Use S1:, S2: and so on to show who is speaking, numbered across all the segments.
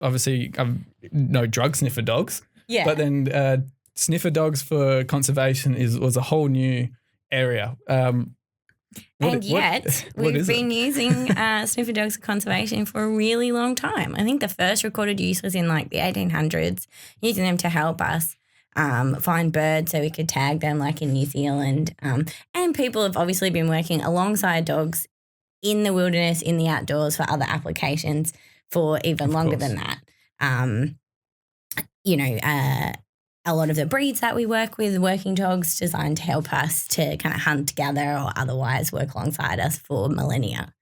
S1: obviously no drug sniffer dogs.
S2: Yeah.
S1: But then sniffer dogs for conservation was a whole new area.
S2: We've been using sniffer dogs for conservation for a really long time. I think the first recorded use was in like the 1800s, using them to help us find birds so we could tag them like in New Zealand. And people have obviously been working alongside dogs in the wilderness, in the outdoors for other applications for even longer than that. A lot of the breeds that we work with, working dogs designed to help us to kind of hunt, gather or otherwise work alongside us for millennia.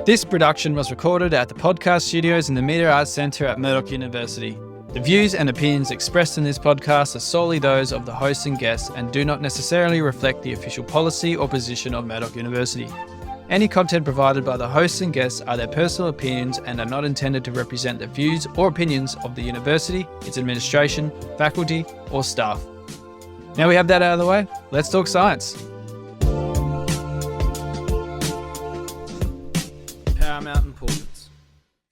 S3: This production was recorded at the podcast studios in the Media Arts Centre at Murdoch University. The views and opinions expressed in this podcast are solely those of the hosts and guests and do not necessarily reflect the official policy or position of Murdoch University. Any content provided by the hosts and guests are their personal opinions and are not intended to represent the views or opinions of the university, its administration, faculty, or staff. Now we have that out of the way, let's talk science. Paramount importance.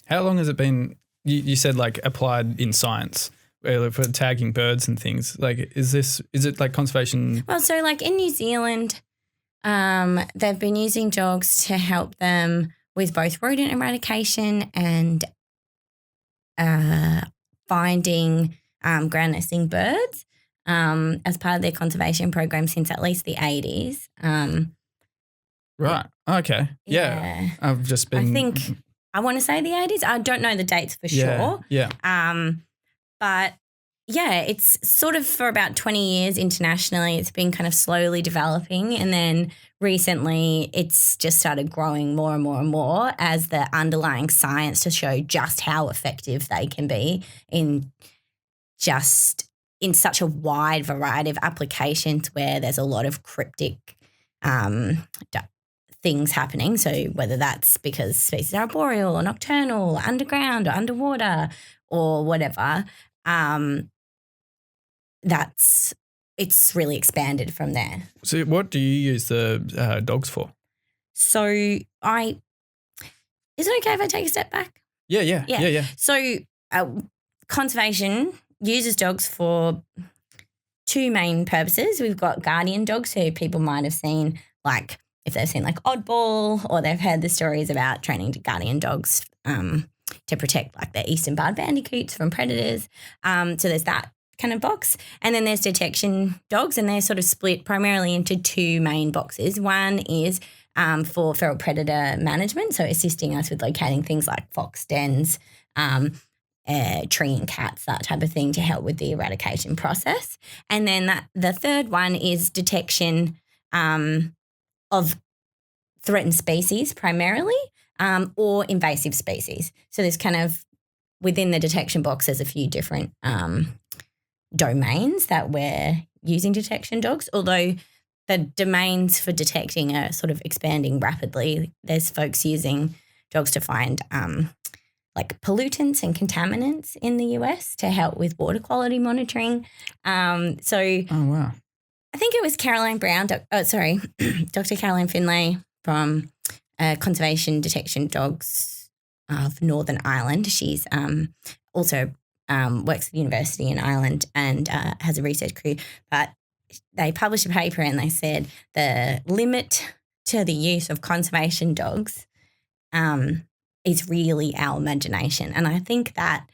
S1: How long has it been, you said like applied in science, for tagging birds and things? Like, is it like conservation?
S2: Well, so like in New Zealand, they've been using dogs to help them with both rodent eradication and finding ground nesting birds as part of their conservation program since at least the 80s.
S1: Right. Okay. Yeah. I've just been.
S2: I want to say the 80s. I don't know the dates for sure.
S1: Yeah.
S2: But yeah, it's sort of for about 20 years internationally, it's been kind of slowly developing, and then recently it's just started growing more and more and more as the underlying science to show just how effective they can be in such a wide variety of applications where there's a lot of cryptic things happening. So whether that's because species are arboreal or nocturnal or underground or underwater or whatever, it's really expanded from there.
S1: So what do you use the dogs for?
S2: So is it okay if I take a step back?
S1: Yeah.
S2: So conservation uses dogs for two main purposes. We've got guardian dogs who people might have seen, like if they've seen like Oddball, or they've heard the stories about training guardian dogs to protect like the eastern barred bandicoots from predators. So there's that kind of box. And then there's detection dogs, and they're sort of split primarily into two main boxes. One is for feral predator management, so assisting us with locating things like fox dens, treeing cats, that type of thing, to help with the eradication process. And then the third one is detection of threatened species primarily, or invasive species. So there's kind of, within the detection box, there's a few different domains that we're using detection dogs, although the domains for detecting are sort of expanding rapidly. There's folks using dogs to find like pollutants and contaminants in the US to help with water quality monitoring.
S1: Oh, wow.
S2: I think it was Dr. Caroline Finlay from Conservation Detection Dogs of Northern Ireland. She's also works at the university in Ireland and has a research crew. But they published a paper and they said the limit to the use of conservation dogs is really our imagination. And I think that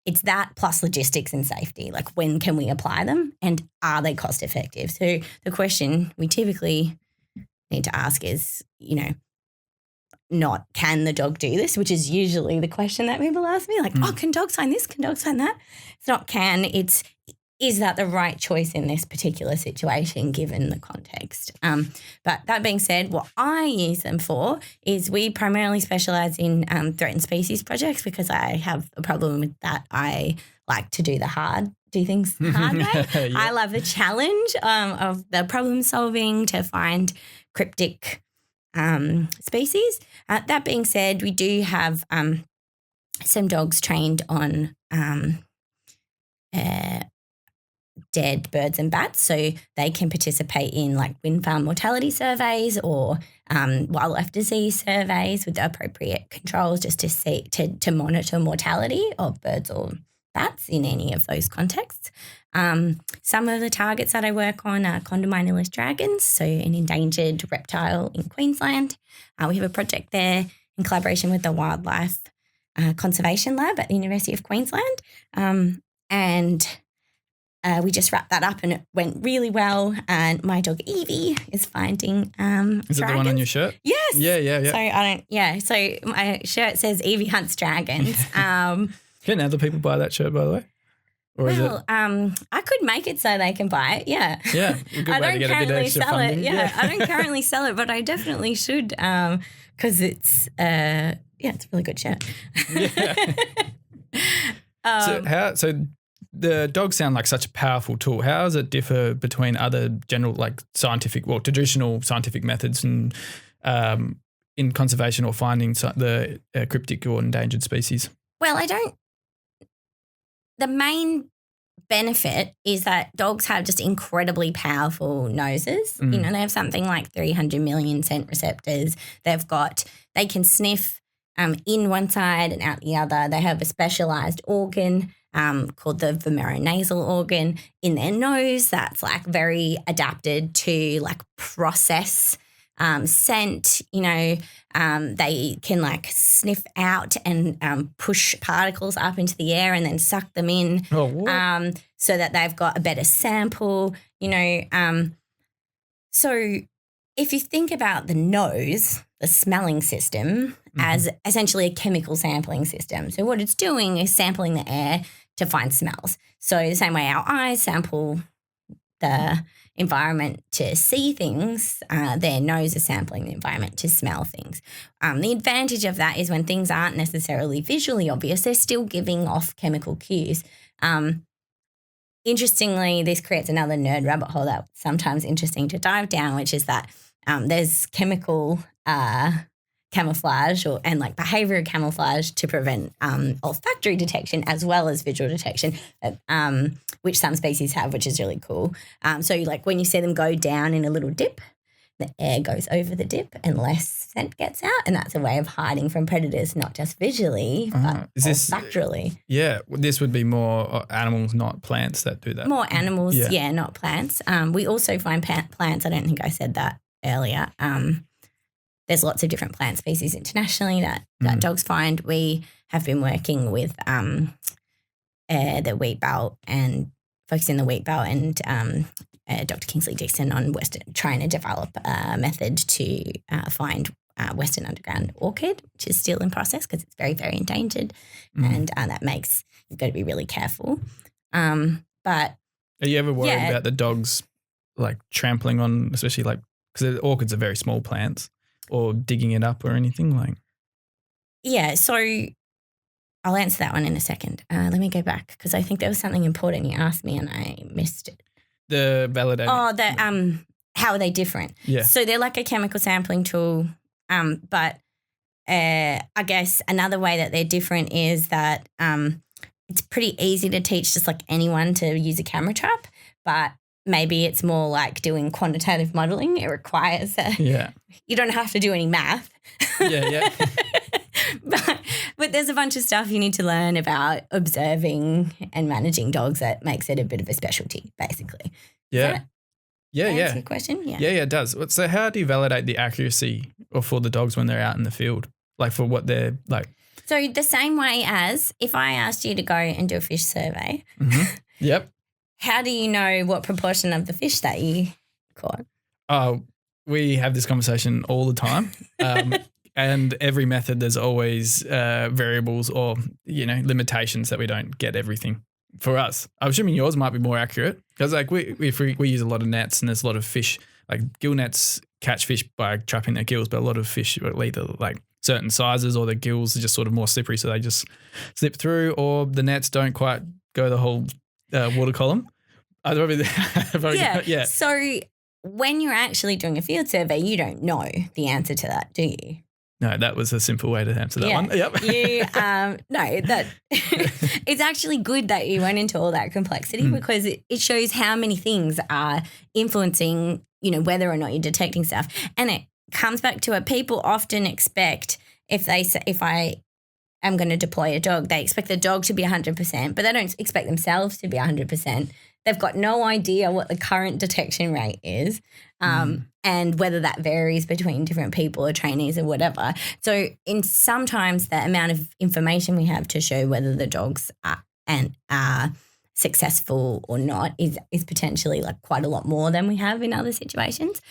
S2: it's that plus logistics and safety, like when can we apply them and are they cost effective? So the question we typically need to ask is, not can the dog do this, which is usually the question that people ask me, like, can dogs find this? Can dogs find that? It's not can, it's is that the right choice in this particular situation given the context? But that being said, what I use them for is we primarily specialise in threatened species projects because I have a problem with that. I like to do things the hard way. Yeah. I love the challenge of the problem solving to find cryptic species. That being said, we do have some dogs trained on dead birds and bats, so they can participate in like wind farm mortality surveys or wildlife disease surveys with the appropriate controls, just to see to monitor mortality of birds or bats in any of those contexts. Some of the targets that I work on are condamine dragons, so an endangered reptile in Queensland. We have a project there in collaboration with the Wildlife Conservation Lab at the University of Queensland, and we just wrapped that up and it went really well. And my dog Evie is finding
S1: Is it the one on your shirt?
S2: Yes.
S1: Yeah.
S2: So my shirt says Evie hunts dragons.
S1: Can other people buy that shirt, by the way? Or is it?
S2: I could make it so they can buy it. Yeah.
S1: Yeah. A good
S2: I
S1: way to
S2: don't
S1: get a bit
S2: currently
S1: extra
S2: sell
S1: funding.
S2: it. Yeah, I don't currently sell it, but I definitely should because it's it's a really good shirt.
S1: Yeah. So the dogs sound like such a powerful tool. How does it differ between other general, like traditional scientific methods and in conservation or finding the cryptic or endangered species?
S2: Well, the main benefit is that dogs have just incredibly powerful noses. You know, they have something like 300 million scent receptors. They can sniff in one side and out the other. They have a specialized organ called the vomeronasal organ in their nose that's like very adapted to like process scent. You know, they can like sniff out and push particles up into the air and then suck them in, so that they've got a better sample. You know, so if you think about the nose, the smelling system, as essentially a chemical sampling system. So what it's doing is sampling the air to find smells. So the same way our eyes sample the environment to see things, their nose is sampling the environment to smell things. The advantage of that is when things aren't necessarily visually obvious, they're still giving off chemical cues. Interestingly, this creates another nerd rabbit hole that's sometimes interesting to dive down, which is that there's chemical camouflage and like behaviour camouflage to prevent olfactory detection as well as visual detection, which some species have, which is really cool. So like when you see them go down in a little dip, the air goes over the dip and less scent gets out, and that's a way of hiding from predators, not just visually but olfactorily.
S1: Yeah, this would be more animals, not plants that do that.
S2: More animals, not plants. We also find plants. I don't think I said that earlier. There's lots of different plant species internationally that dogs find. We have been working with the wheat belt and focusing the wheat belt and Dr. Kingsley Dixon on trying to develop a method to find Western underground orchid, which is still in process because it's very, very endangered, and that makes you've got to be really careful. But
S1: are you ever worried about the dogs like trampling on, especially like because orchids are very small plants, or digging it up or anything like?
S2: Yeah, so I'll answer that one in a second. Let me go back because I think there was something important you asked me and I missed it.
S1: The validating.
S2: Oh, how are they different?
S1: Yeah.
S2: So they're like a chemical sampling tool, but I guess another way that they're different is that it's pretty easy to teach just like anyone to use a camera trap, but maybe it's more like doing quantitative modelling. It requires you don't have to do any math.
S1: Yeah.
S2: But there's a bunch of stuff you need to learn about observing and managing dogs that makes it a bit of a specialty, basically.
S1: Yeah.
S2: Answer your question? Yeah,
S1: it does. So how do you validate the accuracy for the dogs when they're out in the field, like for what they're like?
S2: So the same way as if I asked you to go and do a fish survey.
S1: Yep.
S2: How do you know what proportion of the fish that you caught?
S1: Oh, we have this conversation all the time. And every method, there's always variables or, limitations that we don't get everything for us. I'm assuming yours might be more accurate because like we use a lot of nets and there's a lot of fish, like gill nets catch fish by trapping their gills, but a lot of fish are either like certain sizes or their gills are just sort of more slippery, so they just slip through, or the nets don't quite go the whole water column.
S2: Yeah. So when you're actually doing a field survey, you don't know the answer to that, do you?
S1: No, that was a simple way to answer that one. Yep.
S2: It's actually good that you went into all that complexity because it shows how many things are influencing, whether or not you're detecting stuff. And it comes back to it. People often expect if I am going to deploy a dog, they expect the dog to be 100%, but they don't expect themselves to be 100%. They've got no idea what the current detection rate is and whether that varies between different people or trainees or whatever. So sometimes the amount of information we have to show whether the dogs are successful or not is potentially like quite a lot more than we have in other situations.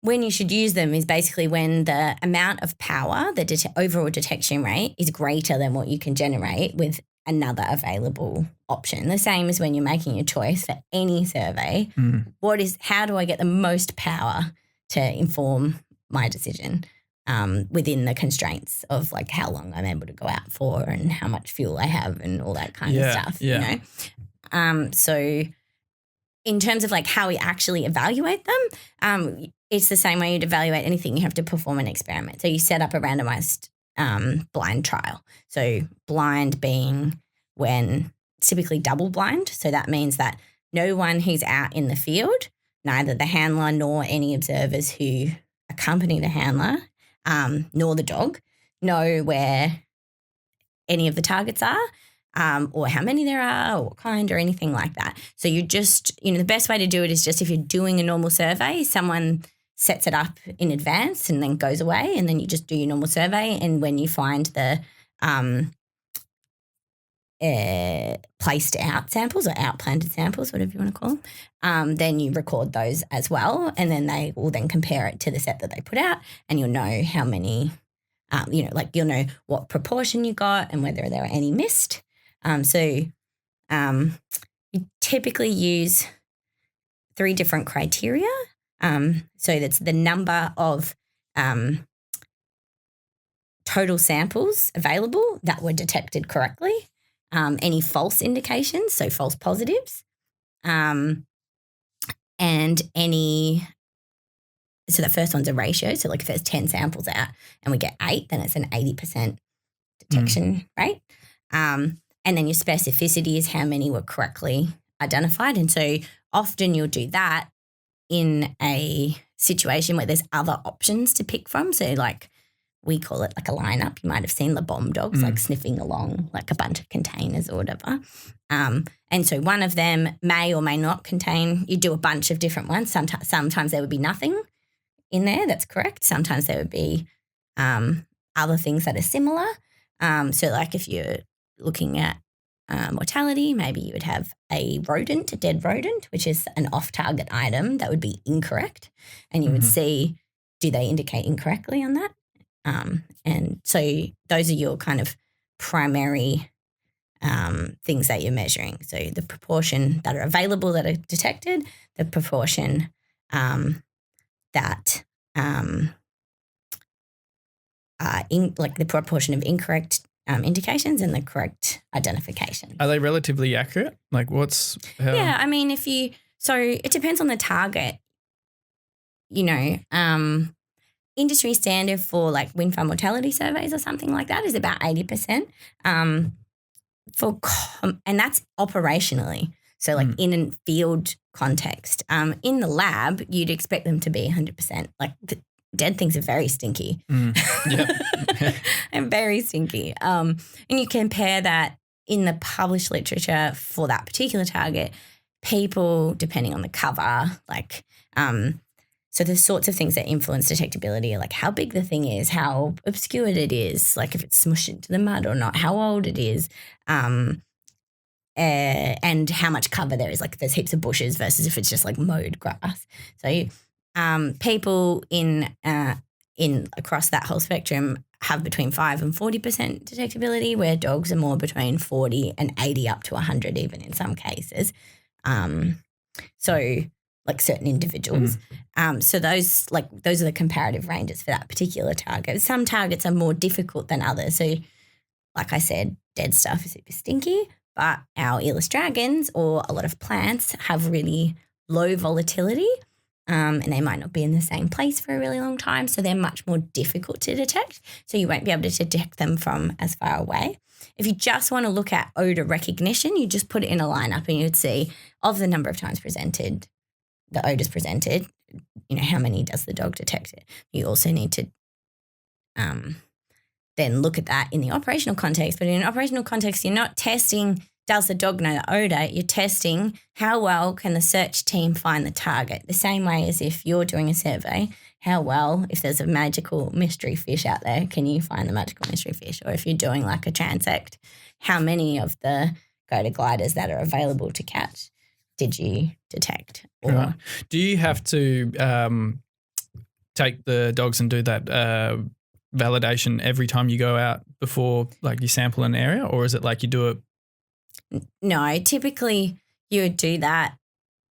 S2: When you should use them is basically when the amount of power, the overall detection rate is greater than what you can generate with another available option. The same as when you're making a choice for any survey. How do I get the most power to inform my decision within the constraints of like how long I'm able to go out for and how much fuel I have and all that kind of stuff, So in terms of like how we actually evaluate them, it's the same way you'd evaluate anything. You have to perform an experiment. So you set up a randomized blind trial. So blind being when it's typically double blind. So that means that no one who's out in the field, neither the handler nor any observers who accompany the handler, nor the dog, know where any of the targets are or how many there are or what kind or anything like that. So you just, the best way to do it is just if you're doing a normal survey, someone sets it up in advance and then goes away and then you just do your normal survey. And when you find the placed out samples or outplanted samples, whatever you want to call them, then you record those as well. And then they will then compare it to the set that they put out and you'll know how many, you'll know what proportion you got and whether there are any missed. So you typically use 3 different criteria. So that's the number of total samples available that were detected correctly, any false indications, so false positives, and so the first one's a ratio. So like if there's 10 samples out and we get 8, then it's an 80% detection rate. And then your specificity is how many were correctly identified. And so often you'll do that in a situation where there's other options to pick from. So like we call it like a lineup. You might have seen the bomb dogs like sniffing along like a bunch of containers or whatever. And so one of them may or may not contain, you do a bunch of different ones. Sometimes there would be nothing in there that's correct. Sometimes there would be other things that are similar. So like if you're looking at mortality, maybe you would have a dead rodent, which is an off-target item that would be incorrect. And you would see, do they indicate incorrectly on that? And so those are your kind of primary things that you're measuring. So the proportion that are available that are detected, the proportion that the proportion of incorrect indications and the correct identification.
S1: Are they relatively accurate? Like
S2: Yeah, I mean, so it depends on the target, industry standard for like wind farm mortality surveys or something like that is about 80%. And that's operationally. So like in a field context, in the lab, you'd expect them to be 100%. Like dead things are very stinky. And very stinky. And you compare that in the published literature for that particular target, people, depending on the cover, like so the sorts of things that influence detectability are like how big the thing is, how obscured it is, like if it's smushed into the mud or not, how old it is, and how much cover there is. Like there's heaps of bushes versus if it's just like mowed grass. So people in across that whole spectrum have between 5 and 40% detectability, where dogs are more between 40 and 80 up to 100 even in some cases. So like certain individuals. So those are the comparative ranges for that particular target. Some targets are more difficult than others. So like I said, dead stuff is super stinky, but our Elis dragons or a lot of plants have really low volatility. and they might not be in the same place for a really long time, so they're much more difficult to detect. So you won't be able to detect them from as far away. If you just want to look at odour recognition, you just put it in a lineup and you'd see of the number of times presented, the odours presented, how many does the dog detect it. You also need to then look at that in the operational context. But in an operational context, you're not testing, does the dog know the odour? You're testing how well can the search team find the target. The same way as if you're doing a survey, how well, if there's a magical mystery fish out there, can you find the magical mystery fish? Or if you're doing like a transect, how many of the go-to gliders that are available to catch did you detect? Or,
S1: Right. Do you have to take the dogs and do that validation every time you go out before like you sample an area, or is it like you do it?
S2: No, typically you would do that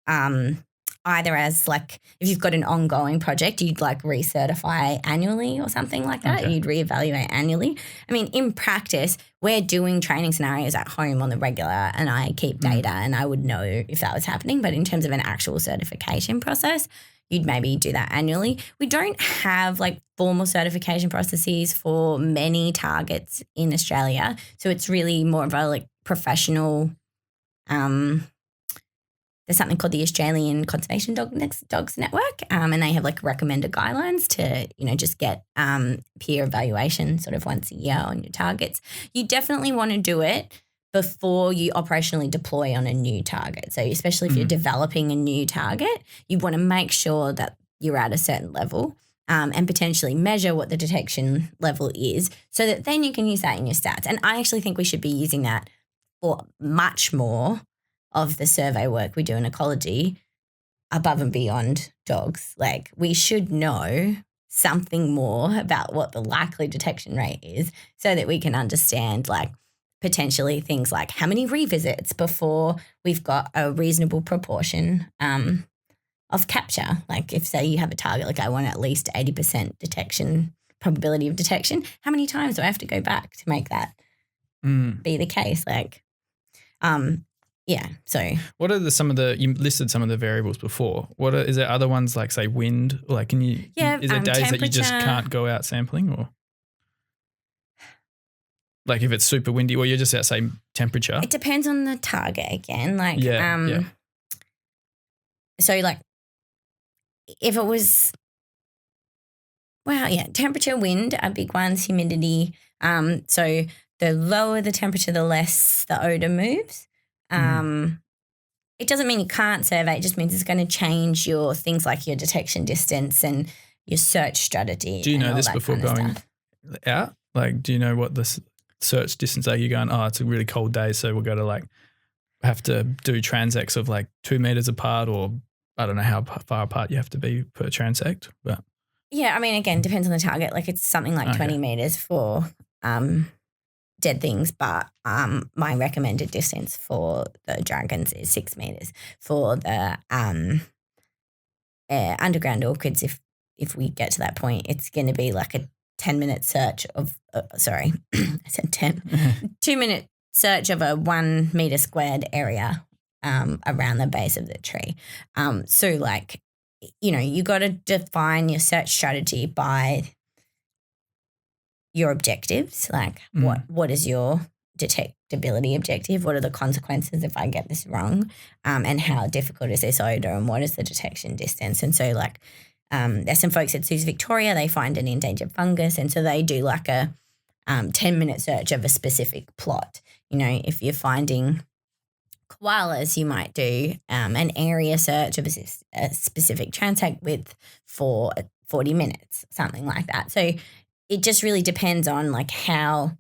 S2: either as like if you've got an ongoing project, you'd like recertify annually or something like that.
S1: Okay.
S2: You'd reevaluate annually. I mean, in practice, we're doing training scenarios at home on the regular and I keep data and I would know if that was happening. But in terms of an actual certification process, you'd maybe do that annually. We don't have like formal certification processes for many targets in Australia. So it's really more of a like professional there's something called the Australian Conservation Dogs Network, and they have like recommended guidelines to, just get peer evaluation sort of once a year on your targets. You definitely want to do it before you operationally deploy on a new target. So especially if you're developing a new target, you want to make sure that you're at a certain level and potentially measure what the detection level is so that then you can use that in your stats. And I actually think we should be using that for much more of the survey work we do in ecology above and beyond dogs. Like we should know something more about what the likely detection rate is so that we can understand like potentially things like how many revisits before we've got a reasonable proportion of capture. Like if say you have a target, like I want at least 80% detection, probability of detection, how many times do I have to go back to make that be the case? Like, yeah. So
S1: what are you listed some of the variables before. Is there other ones like say wind? Like is there days that you just can't go out sampling or? Like if it's super windy, or you're just at say temperature?
S2: It depends on the target again. Like, so like if it was, temperature, wind are big ones, humidity. So the lower the temperature, the less the odor moves. It doesn't mean you can't survey. It just means it's going to change your things like your detection distance and your search strategy.
S1: Do you know this before going out? Like, do you know what the search distance are? You going, it's a really cold day, so we're going to like have to do transects of like 2 meters apart, or I don't know how far apart you have to be per transect. But
S2: yeah, I mean, again, depends on the target. Like it's something like 20 meters for dead things, but my recommended distance for the dragons is 6 meters. For the underground orchids, if we get to that point, it's going to be like a 10-minute search of I said 10 2-minute search of a 1 meter squared area around the base of the tree. So like, you got to define your search strategy by your objectives, like what is your detectability objective? What are the consequences if I get this wrong? And how difficult is this odor, and what is the detection distance? And so like there's some folks at Zoos Victoria, they find an endangered fungus, and so they do like a 10-minute search of a specific plot. If you're finding koalas, you might do an area search of a specific transect width for 40 minutes, something like that. So it just really depends on like how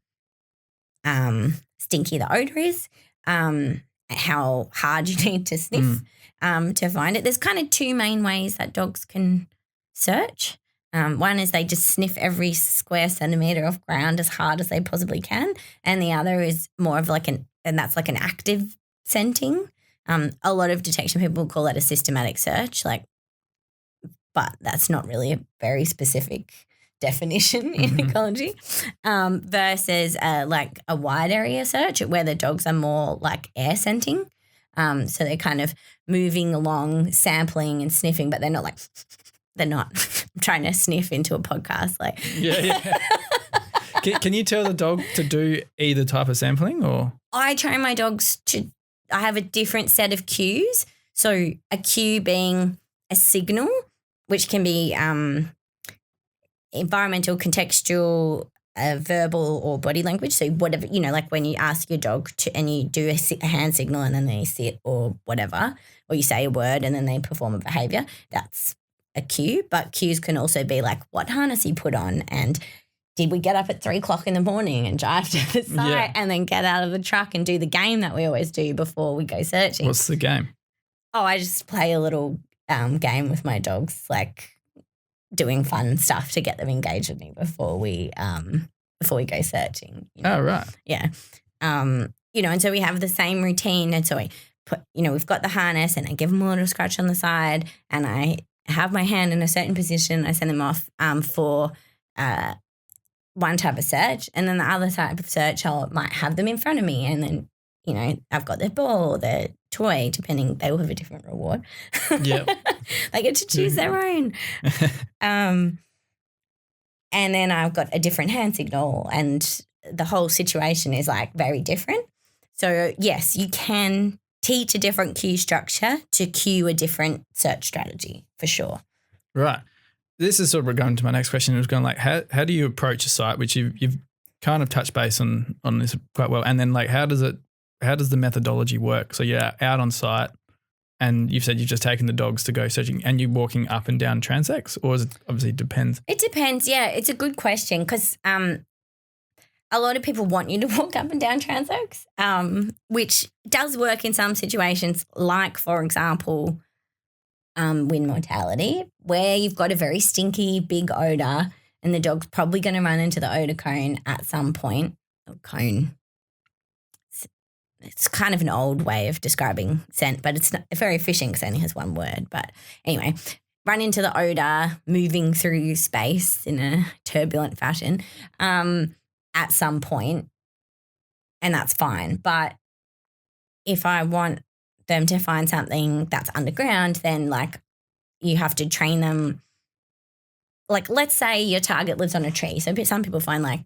S2: stinky the odor is, how hard you need to sniff to find it. There's kind of two main ways that dogs can search. One is they just sniff every square centimetre of ground as hard as they possibly can, and the other is more of like and that's like an active scenting. A lot of detection people call that a systematic search, but that's not really a very specific definition in ecology, versus like a wide area search where the dogs are more like air scenting. So they're kind of moving along, sampling and sniffing, but they're not like, they're not trying to sniff into a podcast. Like,
S1: Yeah. Can you tell the dog to do either type of sampling or? I
S2: train my dogs I have a different set of cues. So a cue being a signal, which can be environmental, contextual, verbal or body language. So whatever, like when you ask your dog and you do a hand signal and then they sit or whatever, or you say a word and then they perform a behaviour, that's a cue. But cues can also be like what harness you put on and did we get up at 3:00 in the morning and drive to the site and then get out of the truck and do the game that we always do before we go searching.
S1: What's the game?
S2: Oh, I just play a little game with my dogs, like doing fun stuff to get them engaged with me before we go searching.
S1: Oh, right.
S2: Yeah. And so we have the same routine. And so I put, we've got the harness and I give them a little scratch on the side and I have my hand in a certain position. I send them off for one type of search, and then the other type of search I might have them in front of me and then, I've got their ball or their toy, depending, they will have a different reward.
S1: Yep.
S2: They get to choose their own. And then I've got a different hand signal and the whole situation is like very different. So yes, you can teach a different cue structure to cue a different search strategy for sure.
S1: Right. This is sort of going to my next question. It was going like, how do you approach a site, which you've kind of touched base on this quite well, and then like how does the methodology work? So you're out on site, and you've said you've just taken the dogs to go searching, and you're walking up and down transects, or is it obviously depends?
S2: It depends. Yeah, it's a good question because a lot of people want you to walk up and down transects, which does work in some situations, like for example. Wind mortality, where you've got a very stinky big odour and the dog's probably going to run into the odour cone at some point. Cone. It's kind of an old way of describing scent, but it's not very efficient because it only has one word. But anyway, run into the odour, moving through space in a turbulent fashion at some point, and that's fine. But if I want them to find something that's underground, then like you have to train them. Like let's say your target lives on a tree. So some people find like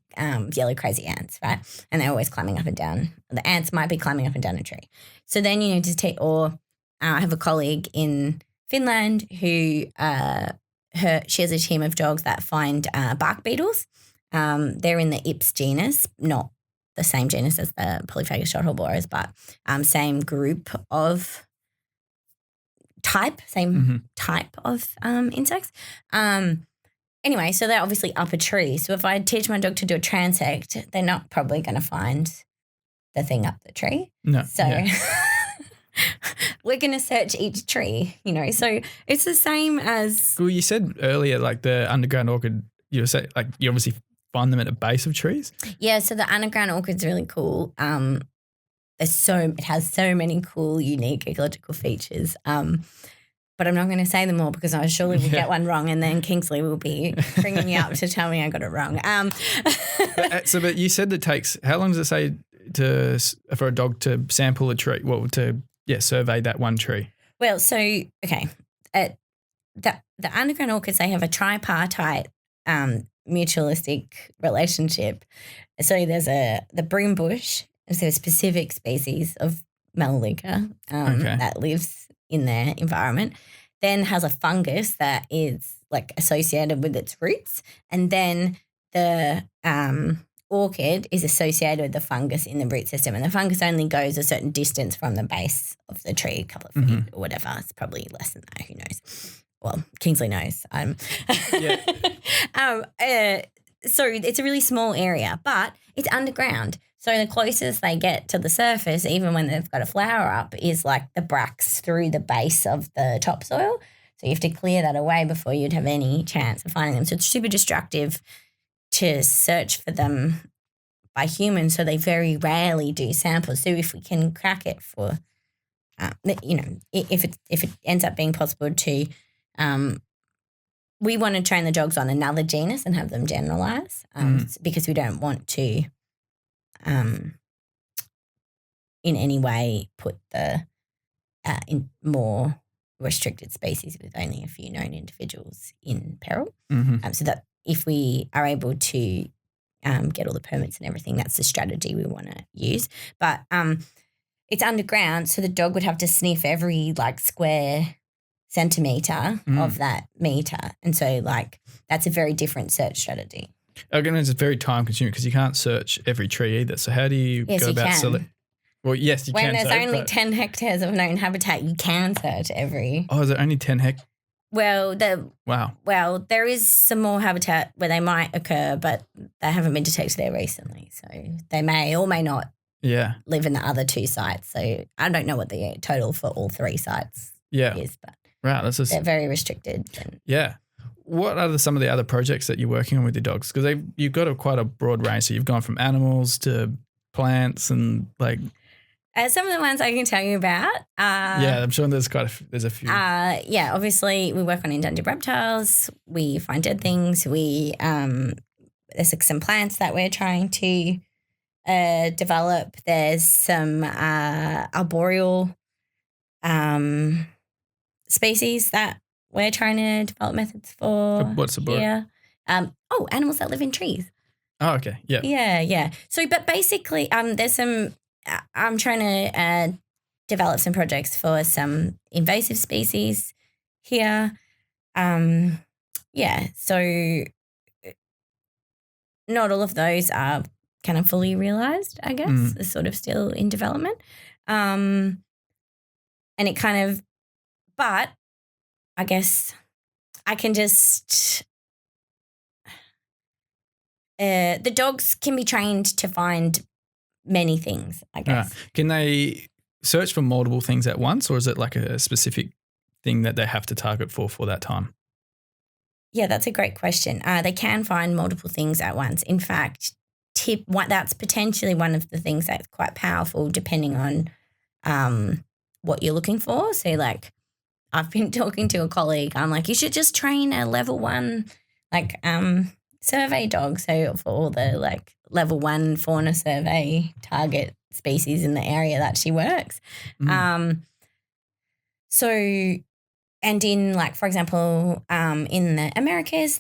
S2: yellow crazy ants, right? And they're always climbing up and down. The ants might be climbing up and down a tree. So then you need to take, or I have a colleague in Finland who she has a team of dogs that find bark beetles. They're in the Ips genus, not the same genus as the polyphagus short-hauled borers, but same group of type, type of insects. Anyway, so they're obviously up a tree. So if I teach my dog to do a transect, they're not probably going to find the thing up the tree.
S1: No.
S2: So we're going to search each tree, So it's the same as.
S1: Well, you said earlier, like the underground orchid, you obviously find them at the base of trees?
S2: Yeah, so the underground orchid's really cool. It has so many cool, unique ecological features. But I'm not going to say them all because I surely will get one wrong, and then Kingsley will be bringing me up to tell me I got it wrong.
S1: But you said it takes, how long does it say for a dog to sample a tree? Well, survey that one tree.
S2: Well, so okay, the underground orchids, they have a tripartite mutualistic relationship. So there's the broom bush. There's a specific species of Melaleuca that lives in their environment, then has a fungus that is like associated with its roots, and then the orchid is associated with the fungus in the root system, and the fungus only goes a certain distance from the base of the tree, a couple of feet or whatever. It's probably less than that. Who knows? Well, Kingsley knows. So it's a really small area, but it's underground. So the closest they get to the surface, even when they've got a flower up, is like the bracts through the base of the topsoil. So you have to clear that away before you'd have any chance of finding them. So it's super destructive to search for them by humans. So they very rarely do samples. So if we can crack it for, if it ends up being possible to, we want to train the dogs on another genus and have them generalize because we don't want to in any way put the in more restricted species with only a few known individuals in peril.
S1: Mm-hmm.
S2: So that if we are able to get all the permits and everything, that's the strategy we want to use. But it's underground, so the dog would have to sniff every like square centimetre of that metre. And so like that's a very different search strategy.
S1: Again, it's very time consuming because you can't search every tree either. So how do you
S2: Yes,
S1: go
S2: you
S1: about
S2: can.
S1: select? Well, yes, you
S2: when
S1: can.
S2: there's
S1: say,
S2: only
S1: but-
S2: 10 hectares of known habitat, you can search every.
S1: Oh, is it only 10 hectares?
S2: Well,
S1: Wow.
S2: there is some more habitat where they might occur, but they haven't been detected there recently. So they may or may not
S1: Yeah.
S2: live in the other 2 sites. So I don't know what the total for all 3 sites
S1: Yeah.
S2: is, but
S1: Right. That's just,
S2: they're very restricted. And
S1: yeah. What are some of the other projects that you're working on with your dogs? Because you've got quite a broad range. So you've gone from animals to plants and like.
S2: some of the ones I can tell you about.
S1: Yeah, I'm sure there's a few.
S2: Yeah, obviously we work on endangered reptiles. We find dead things. There's like some plants that we're trying to develop. There's some arboreal species that we're trying to develop methods for.
S1: What's arboreal?
S2: here. Animals that live in trees.
S1: Oh, okay. Yeah.
S2: Yeah. So, but basically, there's some. I'm trying to develop some projects for some invasive species here. So not all of those are kind of fully realized, I guess. They're sort of still in development. And it kind of, but I guess I can just, the dogs can be trained to find many things, I guess.
S1: Can they search for multiple things at once, or is it like a specific thing that they have to target for that time?
S2: Yeah, that's a great question. They can find multiple things at once. In fact, that's potentially one of the things that's quite powerful depending on what you're looking for. So like I've been talking to a colleague. I'm like, you should just train a level 1 like survey dog. So for all the like level 1 fauna survey target species in the area that she works. And in like, for example, in the Americas,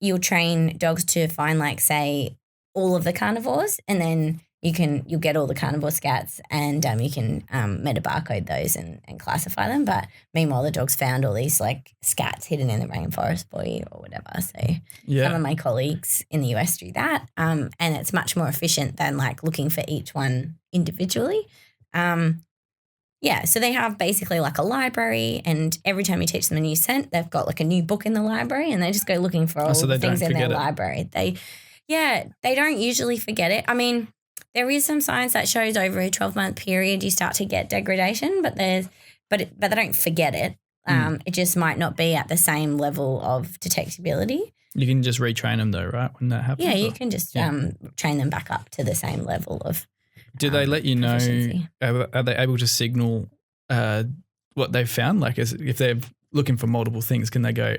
S2: you'll train dogs to find like, say, all of the carnivores, and then you'll get all the carnivore scats, and you can meta barcode those and classify them. But meanwhile, the dog's found all these like scats hidden in the rainforest for you or whatever. So some of my colleagues in the US do that, and it's much more efficient than like looking for each one individually. So they have basically like a library, and every time you teach them a new scent, they've got like a new book in the library, and they just go looking for all the things in their library. They don't usually forget it. I mean, there is some science that shows over a 12-month period you start to get degradation, but they don't forget it. It just might not be at the same level of detectability.
S1: You can just retrain them though, right? When that happens.
S2: Yeah, you can just train them back up to the same level of.
S1: Do they let you know? Are they able to signal what they've found? Like, if they're looking for multiple things, can they go?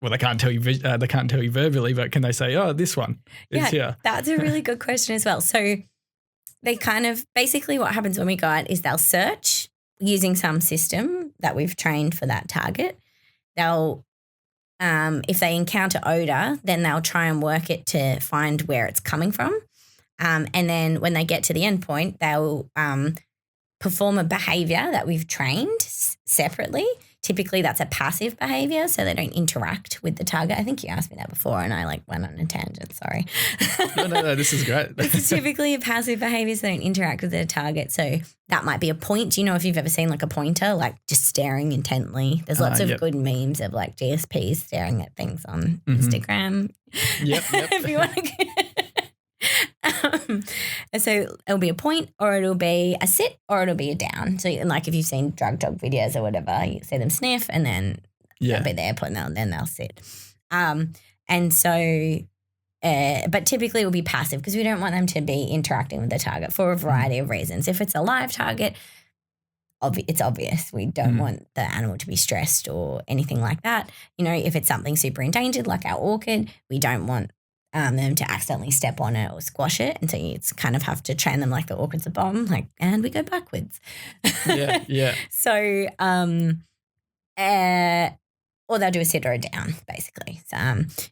S1: Well, they can't tell you. They can't tell you verbally, but can they say, "Oh, this one is here"?
S2: That's a really good question as well. So they kind of basically what happens when we go out is they'll search using some system that we've trained for that target. They'll if they encounter odor, then they'll try and work it to find where it's coming from. And then when they get to the end point, they'll perform a behaviour that we've trained separately. Typically, that's a passive behaviour, so they don't interact with the target. I think you asked me that before, and I went on a tangent. Sorry.
S1: No, this is great.
S2: It's typically a passive behaviour, so they don't interact with their target. So that might be a point. You know, if you've ever seen like a pointer, like just staring intently. There's lots of good memes of like GSPs staring at things on Instagram.
S1: Yep.
S2: If you want to. So it'll be a point, or it'll be a sit, or it'll be a down. So like if you've seen drug dog videos or whatever, you see them sniff and then they'll be there, and then they'll sit. And so, but typically it will be passive because we don't want them to be interacting with the target for a variety of reasons. If it's a live target, it's obvious. We don't want the animal to be stressed or anything like that. You know, if it's something super endangered like our orchid, we don't want them to accidentally step on it or squash it. And so you kind of have to train them like the orchids a bomb, like, and we go backwards.
S1: Yeah.
S2: So, or they'll do a sit or a down, basically. So,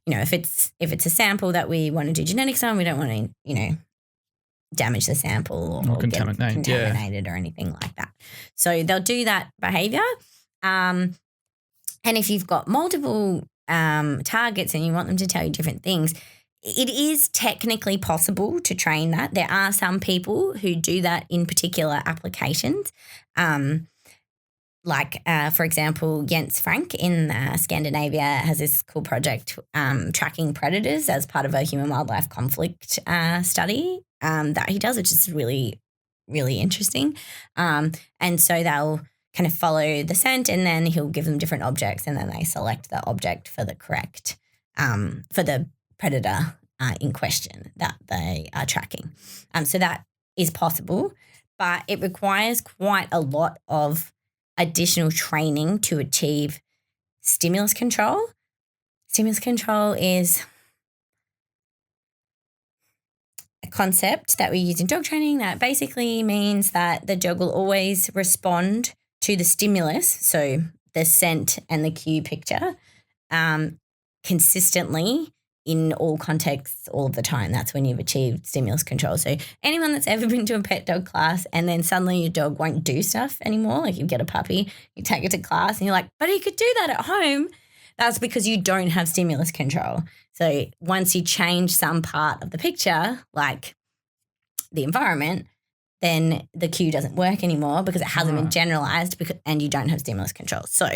S2: if it's a sample that we want to do genetics on, we don't want to, damage the sample or get contaminated or anything like that. So they'll do that behaviour. And if you've got multiple targets and you want them to tell you different things, it is technically possible to train that. There are some people who do that in particular applications. For example, Jens Frank in Scandinavia has this cool project tracking predators as part of a human-wildlife conflict study that he does, which is really, really interesting. And so they'll kind of follow the scent and then he'll give them different objects and then they select the object for the correct, for the predator in question that they are tracking. So that is possible, but it requires quite a lot of additional training to achieve stimulus control. Stimulus control is a concept that we use in dog training that basically means that the dog will always respond to the stimulus, so the scent and the cue picture, consistently in all contexts all of the time. That's when you've achieved stimulus control. So anyone that's ever been to a pet dog class and then suddenly your dog won't do stuff anymore, like you get a puppy, you take it to class and you're like, but he could do that at home. That's because you don't have stimulus control. So once you change some part of the picture, like the environment, then the cue doesn't work anymore because it hasn't been generalized and you don't have stimulus control. So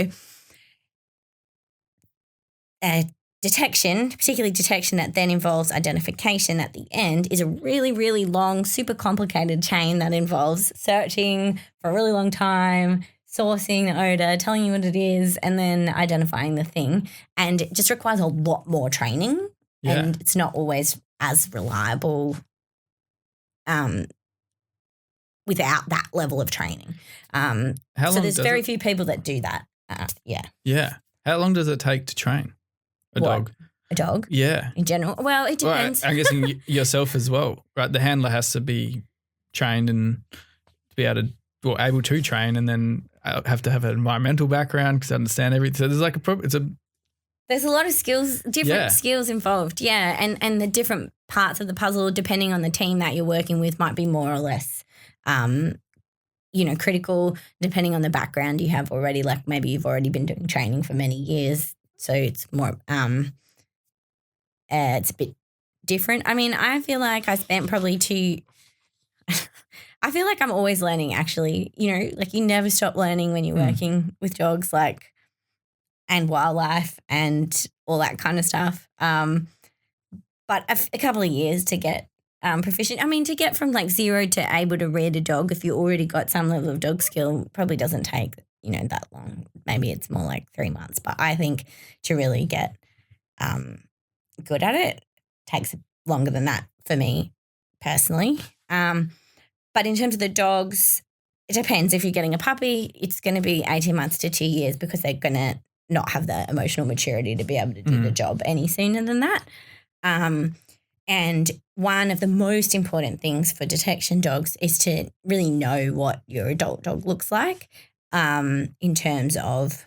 S2: detection, particularly detection that then involves identification at the end, is a really, really long, super complicated chain that involves searching for a really long time, sourcing the odor, telling you what it is, and then identifying the thing. And it just requires a lot more training and it's not always as reliable without that level of training. So there's very few people that do that.
S1: Yeah. How long does it take to train a dog?
S2: A dog?
S1: Yeah.
S2: In general? Well, it depends.
S1: I'm guessing yourself as well, right? The handler has to be trained and to be able to train, and then have to have an environmental background because I understand everything. So there's like
S2: there's a lot of skills, different skills involved, and the different parts of the puzzle, depending on the team that you're working with, might be more or less, critical, depending on the background you have already. Like maybe you've already been doing training for many years, so it's more, it's a bit different. I mean, I feel like I spent probably I feel like I'm always learning, actually. Like you never stop learning when you're working with dogs, and wildlife and all that kind of stuff. But a couple of years to get proficient. I mean, to get from like 0 to able to read a dog, if you already got some level of dog skill, probably doesn't take, that long. Maybe it's more like 3 months. But I think to really get good at it takes longer than that for me personally. But in terms of the dogs, it depends. If you're getting a puppy, it's going to be 18 months to 2 years because they're going to not have the emotional maturity to be able to do the job any sooner than that. And one of the most important things for detection dogs is to really know what your adult dog looks like in terms of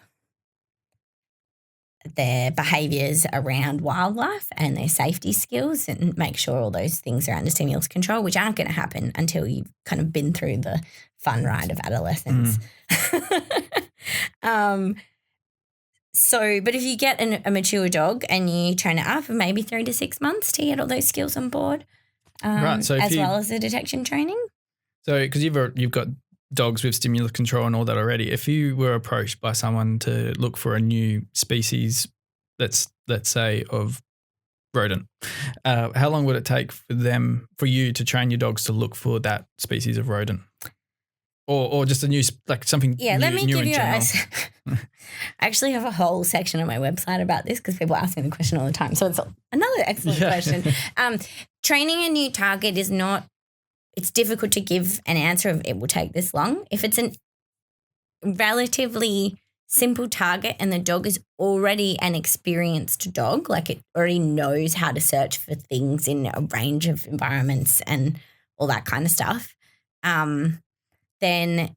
S2: their behaviours around wildlife and their safety skills, and make sure all those things are under stimulus control, which aren't going to happen until you've kind of been through the fun ride of adolescence. But if you get a mature dog and you train it up for maybe 3 to 6 months to get all those skills on board, so well as the detection training. So
S1: because you've got dogs with stimulus control and all that already, if you were approached by someone to look for a new species, let's say of rodent, how long would it take for you to train your dogs to look for that species of rodent? Or just a new, like something new,
S2: let me
S1: new
S2: give
S1: in
S2: you
S1: general.
S2: I actually have a whole section on my website about this because people ask me the question all the time. So it's another excellent question. Training a new target is not, it's difficult to give an answer of it will take this long. If it's a relatively simple target and the dog is already an experienced dog, like it already knows how to search for things in a range of environments and all that kind of stuff, then,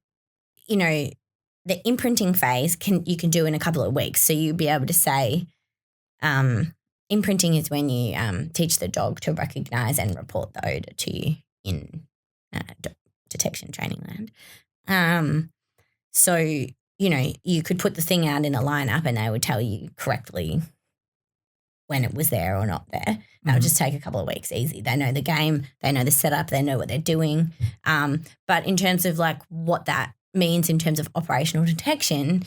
S2: the imprinting phase you can do in a couple of weeks. So you'll be able to say imprinting is when you teach the dog to recognize and report the odor to you in detection training land. So, you could put the thing out in a lineup and they would tell you correctly when it was there or not there. That would just take a couple of weeks, easy. They know the game, they know the setup, they know what they're doing. But in terms of like what that means in terms of operational detection,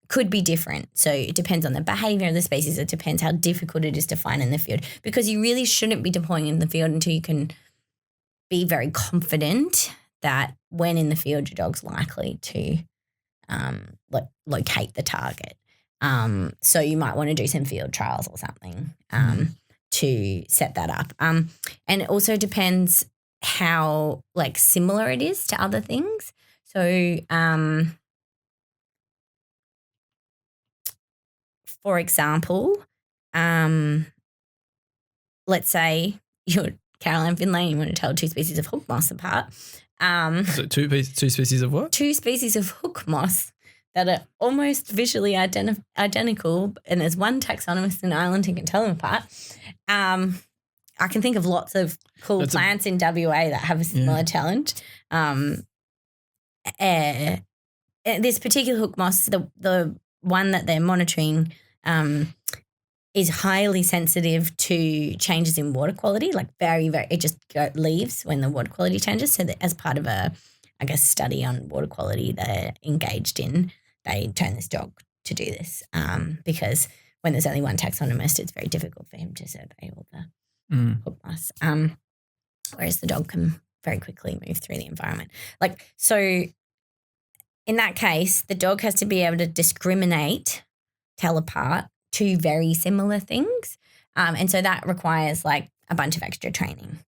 S2: could be different. So it depends on the behaviour of the species. It depends how difficult it is to find in the field, because you really shouldn't be deploying in the field until you can be very confident that when in the field your dog's likely to locate the target. So you might want to do some field trials or something to set that up. And it also depends how like similar it is to other things. So for example, let's say you're Caroline Finlay, you want to tell two species of hook moss apart.
S1: So two species of what?
S2: Two species of hook moss that are almost visually identical, and there's one taxonomist in Ireland who can tell them apart. I can think of lots of cool plants in WA that have a similar talent. This particular hook moss, the one that they're monitoring, is highly sensitive to changes in water quality, like very, very, it just leaves when the water quality changes. So that as part of a, study on water quality they're engaged in, they turn this dog to do this because when there's only one taxonomist, it's very difficult for him to survey all the hook moss, whereas the dog can very quickly move through the environment. So in that case, the dog has to be able to discriminate, tell apart two very similar things. And so that requires like a bunch of extra training.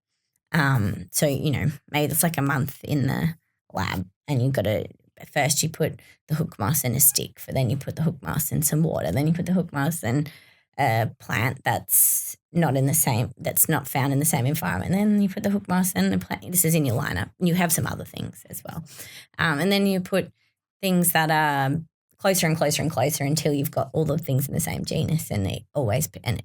S2: So, maybe it's like a month in the lab and you've got to, first you put the hook moss in a stick, then you put the hook moss in some water, then you put the hook moss in a plant that's not found in the same environment. Then you put the hook moss in the plant. This is in your lineup. You have some other things as well. And then you put things that are closer and closer and closer until you've got all the things in the same genus and it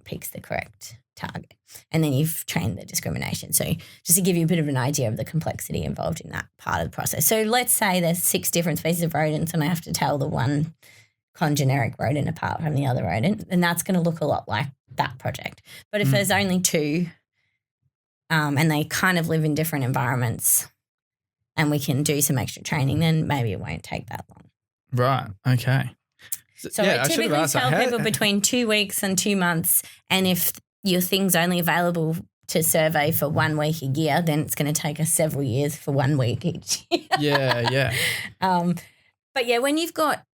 S2: picks the correct target. And then you've trained the discrimination. So just to give you a bit of an idea of the complexity involved in that part of the process. So let's say there's 6 different species of rodents and I have to tell the one congeneric rodent apart from the other rodent, and that's going to look a lot like that project. But if there's only 2 and they kind of live in different environments and we can do some extra training, then maybe it won't take that long.
S1: Right. Okay.
S2: So I typically tell people between 2 weeks and 2 months, and if your thing's only available to survey for 1 week a year, then it's going to take us several years for 1 week each year.
S1: Yeah.
S2: But yeah, when you've got,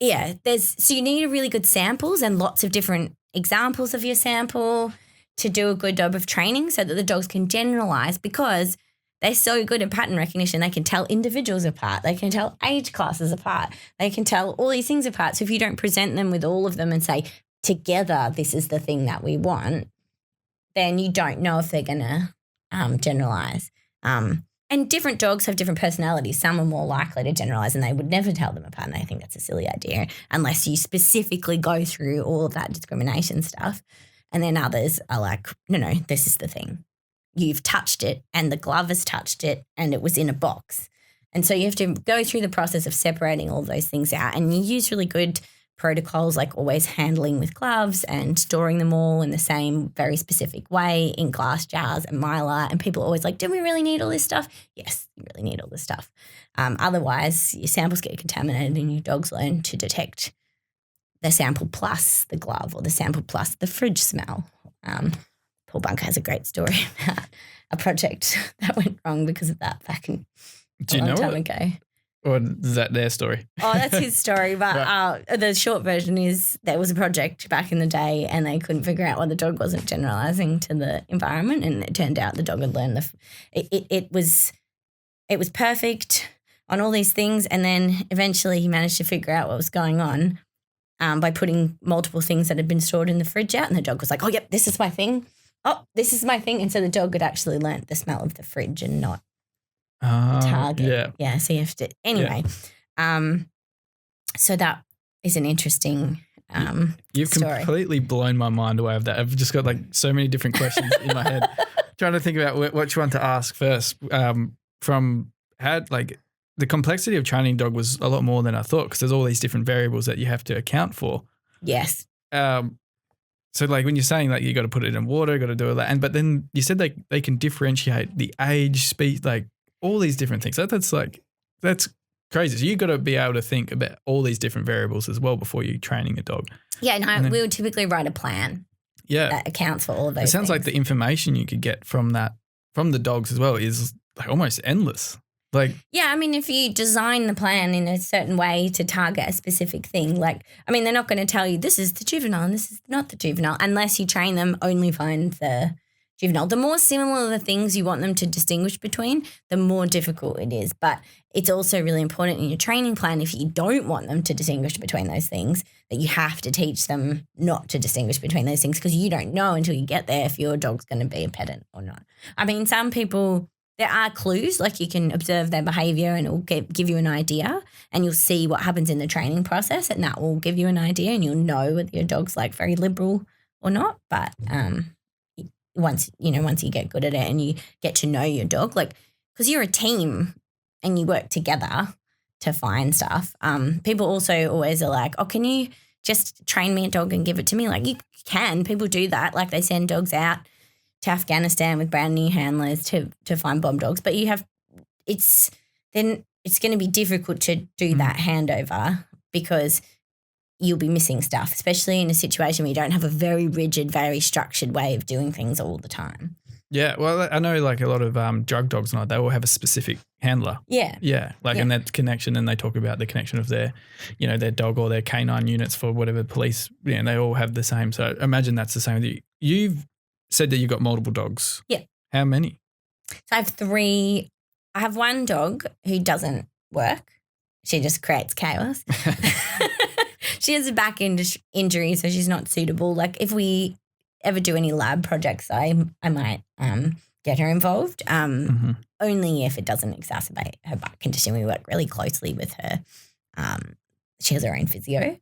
S2: so you need really good samples and lots of different examples of your sample to do a good job of training so that the dogs can generalize, because they're so good at pattern recognition. They can tell individuals apart. They can tell age classes apart. They can tell all these things apart. So if you don't present them with all of them and say, together, this is the thing that we want, then you don't know if they're going to generalize. And different dogs have different personalities. Some are more likely to generalize and they would never tell them apart, and I think that's a silly idea unless you specifically go through all of that discrimination stuff. And then others are like, no, this is the thing. You've touched it and the glove has touched it and it was in a box. And so you have to go through the process of separating all those things out, and you use really good protocols, like always handling with gloves and storing them all in the same very specific way in glass jars and mylar. And people are always like, do we really need all this stuff? Yes, you really need all this stuff. Otherwise, your samples get contaminated and your dogs learn to detect the sample plus the glove or the sample plus the fridge smell. Paul Bunker has a great story about a project that went wrong because of that back in a long time ago.
S1: Or is that their story?
S2: Oh, that's his story. But right. The short version is there was a project back in the day and they couldn't figure out why the dog wasn't generalising to the environment, and it turned out the dog had learned it was perfect on all these things. And then eventually he managed to figure out what was going on by putting multiple things that had been stored in the fridge out. And the dog was like, oh, yep, this is my thing. Oh, this is my thing. And so the dog had actually learnt the smell of the fridge and not target.
S1: Yeah.
S2: Yeah. So you have to, anyway. So that is an interesting
S1: You've
S2: story.
S1: completely blown my mind away of that. I've just got like so many different questions in my head, trying to think about which one to ask first. From how like the complexity of training dog was a lot more than I thought because there's all these different variables that you have to account for.
S2: Yes.
S1: So like when you're saying like you got to put it in water, got to do all that, but then you said like they can differentiate the age, speed, like all these different things. That's crazy. So you got to be able to think about all these different variables as well before you're training a dog.
S2: Yeah, and we would typically write a plan.
S1: Yeah,
S2: that accounts for all of those.
S1: It sounds like the information you could get from the dogs as well is like almost endless. Like,
S2: yeah, I mean, if you design the plan in a certain way to target a specific thing, like, I mean, they're not going to tell you this is the juvenile and this is not the juvenile unless you train them only find the juvenile. The more similar the things you want them to distinguish between, the more difficult it is. But it's also really important in your training plan, if you don't want them to distinguish between those things, that you have to teach them not to distinguish between those things because you don't know until you get there if your dog's going to be a pedant or not. I mean, some people, there are clues, like you can observe their behaviour and it will give you an idea and you'll see what happens in the training process and that will give you an idea and you'll know whether your dog's like very liberal or not. But once you get good at it and you get to know your dog, like because you're a team and you work together to find stuff. People also always are like, oh, can you just train me a dog and give it to me? Like you can. People do that. Like they send dogs out to Afghanistan with brand new handlers to find bomb dogs. But it's going to be difficult to do that handover because you'll be missing stuff, especially in a situation where you don't have a very rigid, very structured way of doing things all the time.
S1: Yeah, well, I know like a lot of drug dogs and all, they all have a specific handler.
S2: Yeah.
S1: Yeah, like and that connection, and they talk about the connection of their dog or their canine units for whatever police, they all have the same. So imagine that's the same with you. You've said that you've got multiple dogs.
S2: Yeah.
S1: How many?
S2: So I have 3. I have one dog who doesn't work. She just creates chaos. She has a back injury, so she's not suitable. Like if we ever do any lab projects, I might get her involved, only if it doesn't exacerbate her back condition. We work really closely with her. She has her own physio.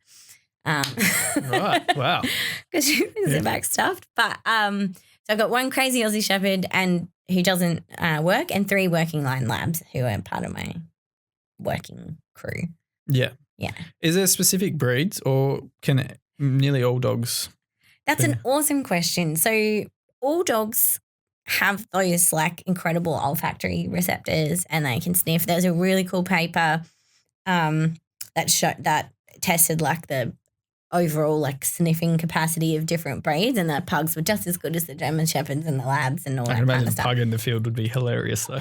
S1: Right, wow.
S2: Because she has her back stuffed. But so I've got one crazy Aussie Shepherd and who doesn't work and 3 working line labs who are part of my working crew.
S1: Yeah.
S2: Yeah.
S1: Is there specific breeds or can nearly all dogs?
S2: That's an awesome question. So all dogs have those like incredible olfactory receptors and they can sniff. There's a really cool paper that tested like the overall like sniffing capacity of different breeds and the pugs were just as good as the German Shepherds and the labs and all that kind of stuff. I can imagine
S1: a pug in the field would be hilarious though.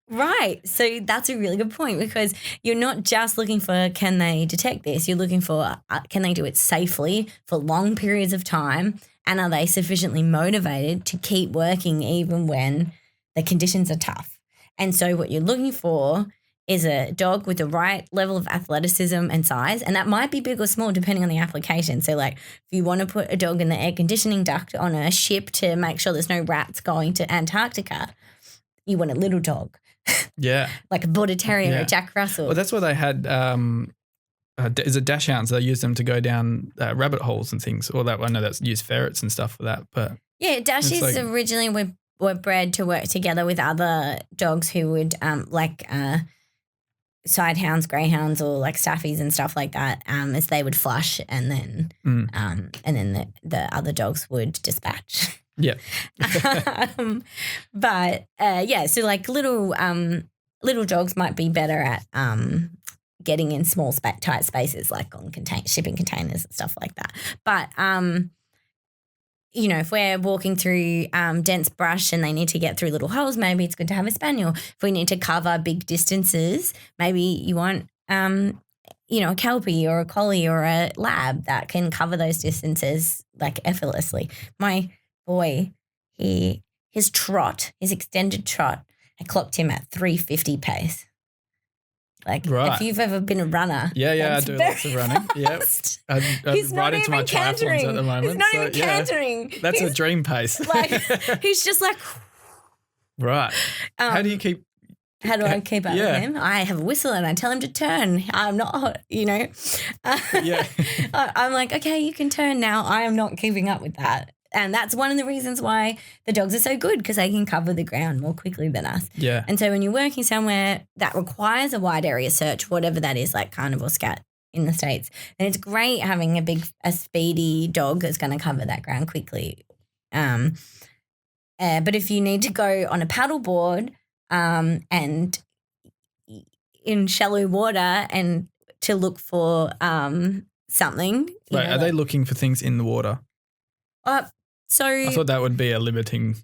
S2: Right. So that's a really good point because you're not just looking for can they detect this, you're looking for can they do it safely for long periods of time and are they sufficiently motivated to keep working even when the conditions are tough. And so what you're looking for is a dog with the right level of athleticism and size, and that might be big or small depending on the application. So like if you want to put a dog in the air conditioning duct on a ship to make sure there's no rats going to Antarctica, you want a little dog.
S1: Yeah.
S2: Like a Border Terrier or a Jack Russell.
S1: Well, that's why they had, is it dachshunds? They use them to go down rabbit holes and things. Or that I know that's used ferrets and stuff for that. But
S2: yeah, dashies originally were bred to work together with other dogs who would sidehounds, greyhounds, or like staffies and stuff like that, as they would flush and then the other dogs would dispatch.
S1: Yeah.
S2: So like little dogs might be better at getting in small tight spaces like on shipping containers and stuff like that. But if we're walking through dense brush and they need to get through little holes, maybe it's good to have a spaniel. If we need to cover big distances, maybe you want a kelpie or a collie or a lab that can cover those distances like effortlessly. My boy, his extended trot, I clocked him at 350 pace. Like
S1: Right.
S2: if you've ever been a runner.
S1: Yeah, I
S2: that's
S1: do
S2: very
S1: lots of running. Yep.
S2: fast.
S1: I'm
S2: He's
S1: right
S2: not
S1: into my
S2: even
S1: triathlons
S2: cantering.
S1: at the moment.
S2: He's not
S1: so,
S2: even
S1: yeah,
S2: cantering.
S1: that's
S2: he's
S1: a dream pace.
S2: like he's just like.
S1: Right. How do you keep?
S2: How do I keep up
S1: Yeah.
S2: with him? I have a whistle and I tell him to turn. I'm not,
S1: Yeah.
S2: I'm like, okay, you can turn now. I am not keeping up with that. And that's one of the reasons why the dogs are so good, because they can cover the ground more quickly than us.
S1: Yeah.
S2: And so when you're working somewhere that requires a wide area search, whatever that is, like carnivore scat in the States, then it's great having a speedy dog that's going to cover that ground quickly. But if you need to go on a paddleboard and in shallow water and to look for something.
S1: Wait, are they looking for things in the water?
S2: So
S1: I thought that would be a limiting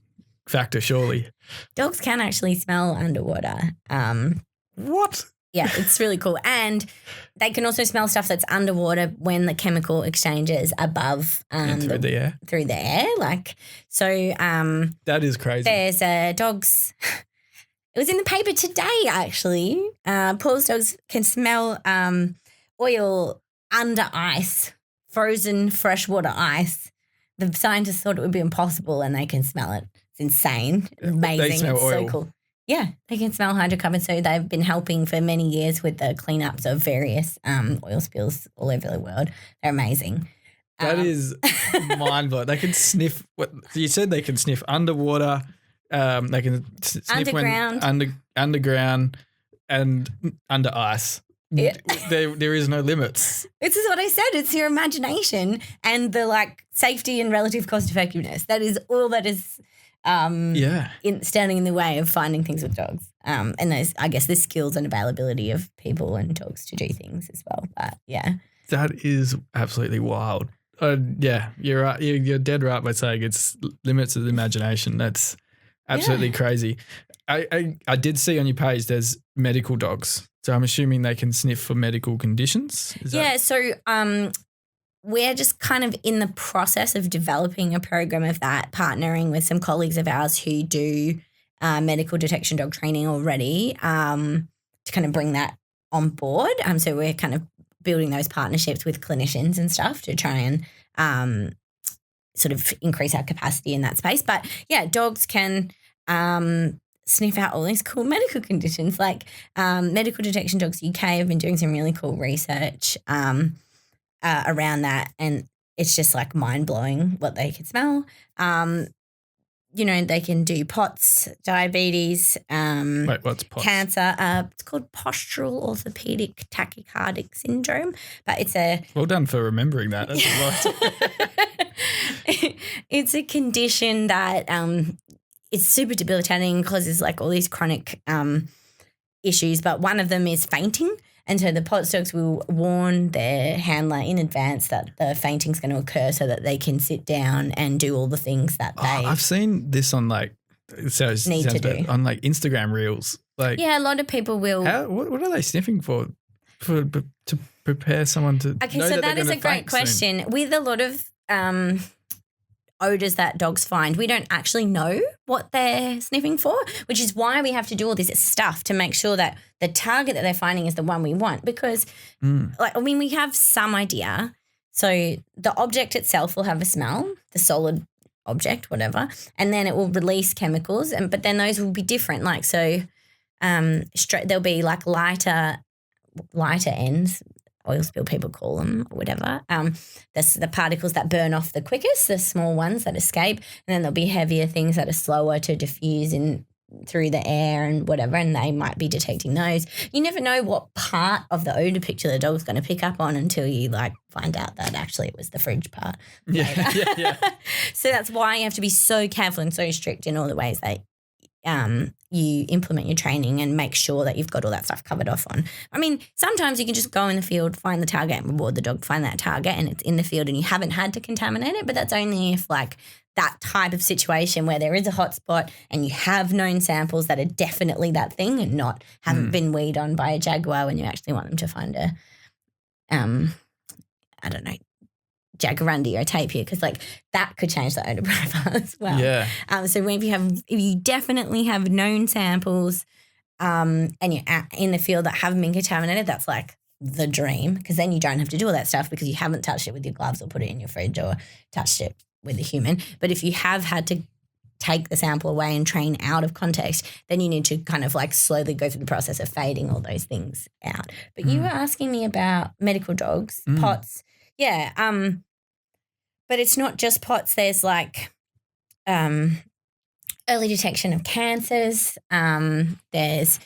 S1: factor, surely.
S2: dogs can actually smell underwater.
S1: What?
S2: Yeah, it's really cool. And they can also smell stuff that's underwater when the chemical exchanges above
S1: Through the air?
S2: Through the air. Like, so
S1: That is crazy.
S2: there's dogs. It was in the paper today, actually. Paul's dogs can smell oil under ice, frozen freshwater ice. The scientists thought it would be impossible, and they can smell it. It's insane. Amazing.
S1: They smell
S2: it's
S1: oil.
S2: so cool. Yeah, they can smell hydrocarbons. So they've been helping for many years with the cleanups of various oil spills all over the world. They're amazing.
S1: That is mind blowing. They can sniff. What you said? They can sniff underwater. They can sniff
S2: Underground.
S1: underground, and under ice.
S2: Yeah.
S1: There is no limits.
S2: This is what I said. It's your imagination and the safety and relative cost effectiveness. That is all that is standing in the way of finding things with dogs. And there's, I guess, the skills and availability of people and dogs to do things as well. But yeah.
S1: That is absolutely wild. Yeah, you're right. You're dead right by saying it's limits of the imagination. That's absolutely crazy. I did see on your page there's medical dogs. So I'm assuming they can sniff for medical conditions?
S2: So we're just kind of in the process of developing a program of that, partnering with some colleagues of ours who do medical detection dog training already to kind of bring that on board. So we're kind of building those partnerships with clinicians and stuff to try and sort of increase our capacity in that space. But, yeah, dogs can sniff out all these cool medical conditions. Like Medical Detection Dogs UK have been doing some really cool research around that, and it's just mind-blowing what they can smell. They can do POTS, diabetes,
S1: Wait, what's POTS?
S2: cancer. It's called postural orthopedic tachycardic syndrome, but it's a
S1: Well done for remembering that. That's a lot.
S2: it's a condition that it's super debilitating, causes all these chronic issues, but one of them is fainting. And so the POTS dogs will warn their handler in advance that the fainting's going to occur so that they can sit down and do all the things that they
S1: I've seen this on
S2: need to do.
S1: On Instagram reels.
S2: Yeah, a lot of people will.
S1: What are they sniffing for to prepare someone to
S2: Okay,
S1: know
S2: so
S1: that
S2: is
S1: they're
S2: a
S1: gonna
S2: great
S1: faint soon?
S2: question. With a lot of odors that dogs find, we don't actually know what they're sniffing for, which is why we have to do all this stuff to make sure that the target that they're finding is the one we want. Because, we have some idea. So the object itself will have a smell, the solid object, whatever, and then it will release chemicals. But then those will be different. There'll be lighter ends. Oil spill, people call them, or whatever. That's the particles that burn off the quickest, the small ones that escape, and then there'll be heavier things that are slower to diffuse through the air and whatever, and they might be detecting those. You never know what part of the odor picture the dog's going to pick up on until you find out that actually it was the fridge part.
S1: Yeah.
S2: So that's why you have to be so careful and so strict in all the ways that you implement your training and make sure that you've got all that stuff covered off on. Sometimes you can just go in the field, find the target and reward the dog, find that target, and it's in the field and you haven't had to contaminate it, but that's only if that type of situation where there is a hotspot and you have known samples that are definitely that thing and haven't been weed on by a jaguar when you actually want them to find a, jaguarundi or tapir, because that could change the odor profile as well.
S1: Yeah.
S2: So if you definitely have known samples and you're in the field that haven't been contaminated, that's like the dream, because then you don't have to do all that stuff because you haven't touched it with your gloves or put it in your fridge or touched it with a human. But if you have had to take the sample away and train out of context, then you need to kind of like slowly go through the process of fading all those things out. But you were asking me about medical dogs, POTS. Yeah. But it's not just POTS. There's like early detection of cancers. There's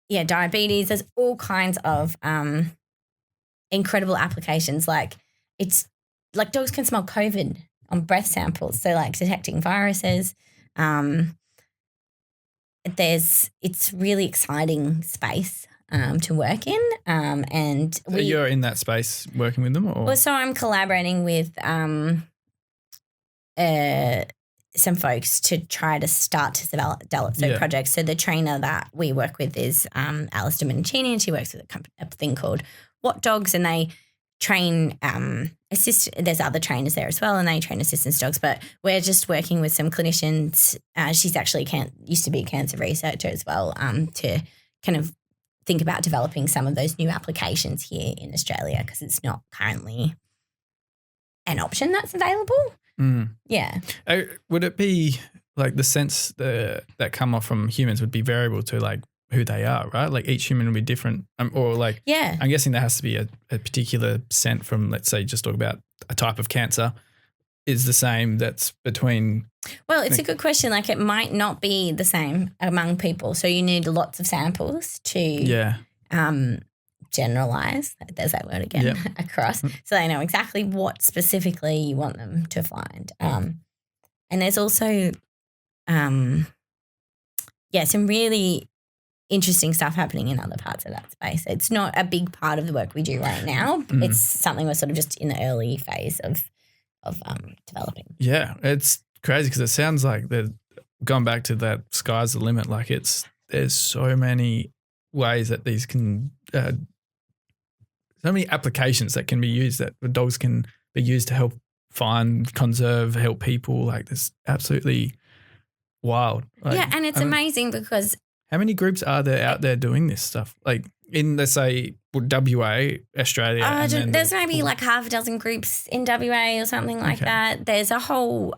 S2: diabetes. There's all kinds of incredible applications. Like it's like dogs can smell COVID on breath samples. So like detecting viruses. It's really exciting space to work in. And
S1: so you're in that space working with them, or?
S2: Well, so I'm collaborating with some folks to try to start to develop projects. So the trainer that we work with is Alistair Mancini, and she works with a thing called What Dogs, and they train there's other trainers there as well, and they train assistance dogs, but we're just working with some clinicians. She's actually used to be a cancer researcher as well, to kind of think about developing some of those new applications here in Australia, because it's not currently an option that's available. Yeah.
S1: Would it be like the sense that come off from humans would be variable to like who they are, right? Like each human will be different, or like, I'm guessing there has to be a particular scent from, let's say, just talk about a type of cancer is the same that's between.
S2: Well, it's a good question. Like it might not be the same among people. So you need lots of samples to generalize, there's that word again, across. So they know exactly what specifically you want them to find. And there's also, some really interesting stuff happening in other parts of that space. It's not a big part of the work we do right now. It's something we're sort of just in the early phase of developing. Yeah,
S1: it's crazy because it sounds like they're going back to that sky's the limit. Like there's so many ways that these can, so many applications that can be used, that the dogs can be used to help find, conserve, help people. Like this absolutely wild. Like,
S2: and it's amazing because
S1: how many groups are there out there doing this stuff? Like in, let's say, WA, Australia.
S2: There's maybe like half a dozen groups in WA or something like that. There's a whole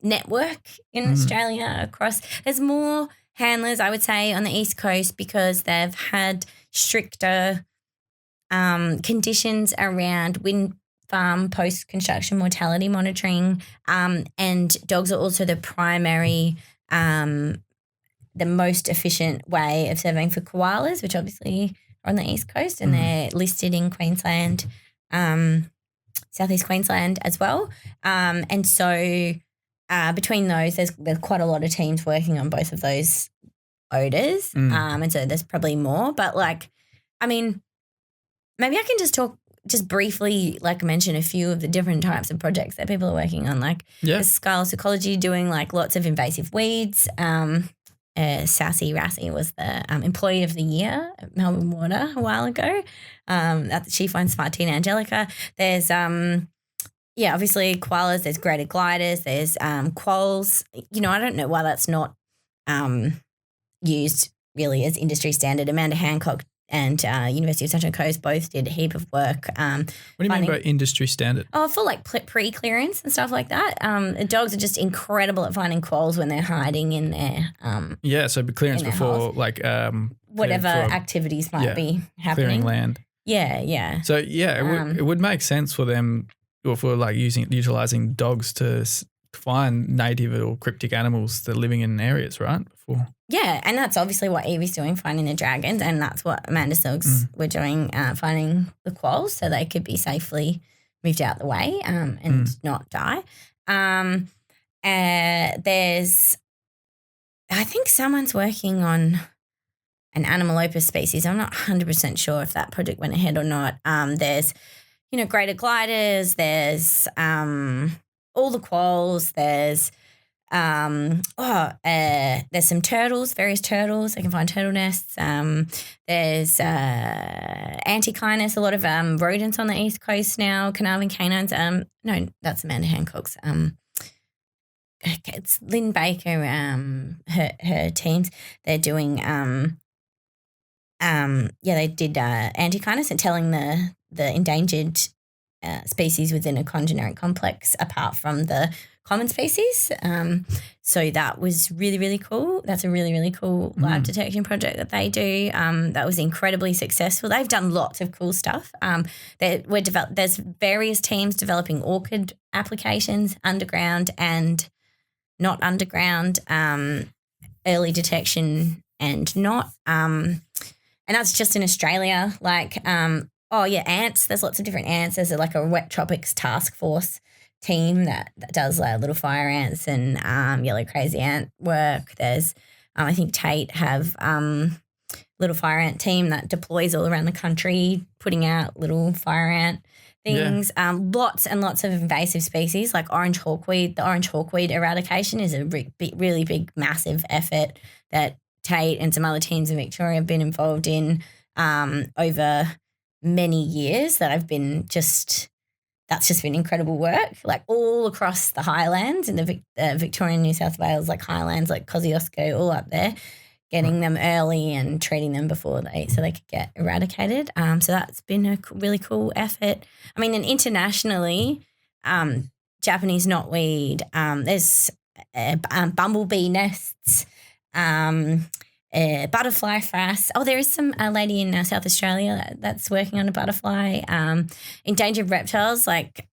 S2: network in Australia across. There's more handlers, I would say, on the East Coast because they've had stricter conditions around wind farm post-construction mortality monitoring, and dogs are also the primary the most efficient way of surveying for koalas, which obviously are on the East Coast, and they're listed in Queensland, Southeast Queensland as well. And so between those, there's quite a lot of teams working on both of those odours. And so there's probably more. But like, I mean, maybe I can just briefly mention a few of the different types of projects that people are working on. Like there's ecology doing like lots of invasive weeds. Sassy Rassy was the Employee of the Year at Melbourne Water a while ago. At the Chief Wine Smartina Angelica. There's obviously koalas, there's greater gliders, there's quolls. You know, I don't know why that's not used really as industry standard. Amanda Hancock and University of Sunshine Coast both did a heap of work.
S1: What do you mean by industry standard?
S2: Oh, for like pre-clearance and stuff like that. The dogs are just incredible at finding quolls when they're hiding in their
S1: so clearance before holes.
S2: Whatever activities might be happening.
S1: Clearing land.
S2: Yeah.
S1: So it would make sense for them, or for like utilizing dogs to find native or cryptic animals that are living in areas, right?
S2: Yeah, and that's obviously what Evie's doing, finding the dragons, and that's what Amanda's dogs were doing, finding the quolls so they could be safely moved out the way and not die. There's, I think someone's working on an Animalopus species. I'm not 100% sure if that project went ahead or not. There's, greater gliders, there's all the quolls, there's some turtles, various turtles. They can find turtle nests. There's antechinus, a lot of rodents on the East Coast now, Carnarvon canines. No, that's Amanda Hancock's. It's Lynn Baker, her teams. They're doing they did anti-kindness and telling the endangered species within a congeneric complex apart from the common species. So that was really, really cool. That's a really, really cool lab detection project that they do. That was incredibly successful. They've done lots of cool stuff. There's various teams developing orchid applications, underground and not underground, early detection and not. And that's just in Australia. Ants. There's lots of different ants. There's like a wet tropics task force team that does little fire ants and yellow crazy ant work. There's, I think Tate have little fire ant team that deploys all around the country, putting out little fire ant things. Yeah. Lots and lots of invasive species like orange hawkweed. The orange hawkweed eradication is a really big, massive effort that Tate and some other teams in Victoria have been involved in over many years. That's just been incredible work, like all across the highlands in the Victorian, New South Wales, like highlands, like Kosciuszko, all up there, getting them early and treating them so they could get eradicated. So that's been a really cool effort. I mean, and internationally, Japanese knotweed, there's bumblebee nests, butterfly frass. Oh, there is some lady in South Australia that's working on a butterfly. Endangered reptiles, like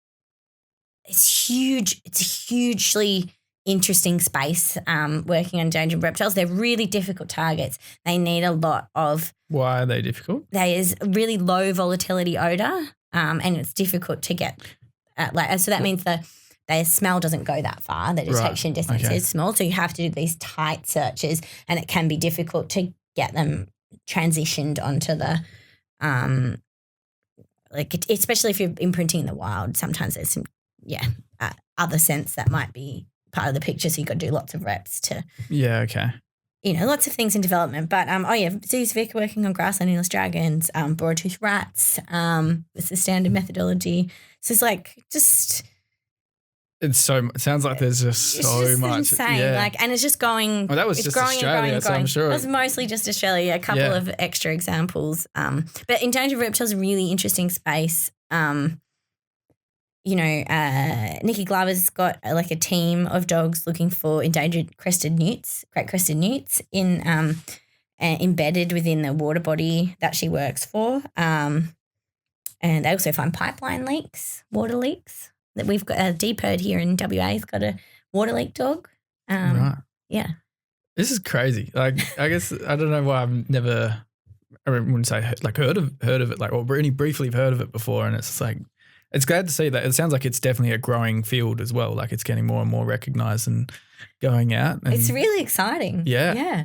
S2: it's huge. It's a hugely interesting space working on endangered reptiles. They're really difficult targets. They need a lot of.
S1: Why are they difficult?
S2: There's really low volatility odor, and it's difficult to get. So that means their smell doesn't go that far. The detection distance is small, so you have to do these tight searches, and it can be difficult to get them transitioned onto the, especially if you're imprinting in the wild. Sometimes there's some, other scents that might be part of the picture, so you've got to do lots of reps to.
S1: Yeah. Okay.
S2: Lots of things in development, but Zeus Vic working on grassland English dragons, broad-toothed rats. It's the standard methodology. So it's like just.
S1: It sounds like there's just so much.
S2: Insane.
S1: Yeah.
S2: And it's just going.
S1: Well, that was just Australia, so I'm sure.
S2: It was mostly just Australia, a couple of extra examples. But endangered reptiles is a really interesting space. Nikki Glover's got a team of dogs looking for endangered crested newts, great crested newts, embedded within the water body that she works for. And they also find pipeline leaks, water leaks. That we've got a deep herd here in WA's got a water leak dog.
S1: Right.
S2: Yeah.
S1: This is crazy. Like, I guess I don't know why I've never, I wouldn't say heard of it, or only briefly heard of it before. And it's like, it's glad to see that. It sounds like it's definitely a growing field as well. Like it's getting more and more recognised and going out. And
S2: it's really exciting.
S1: Yeah.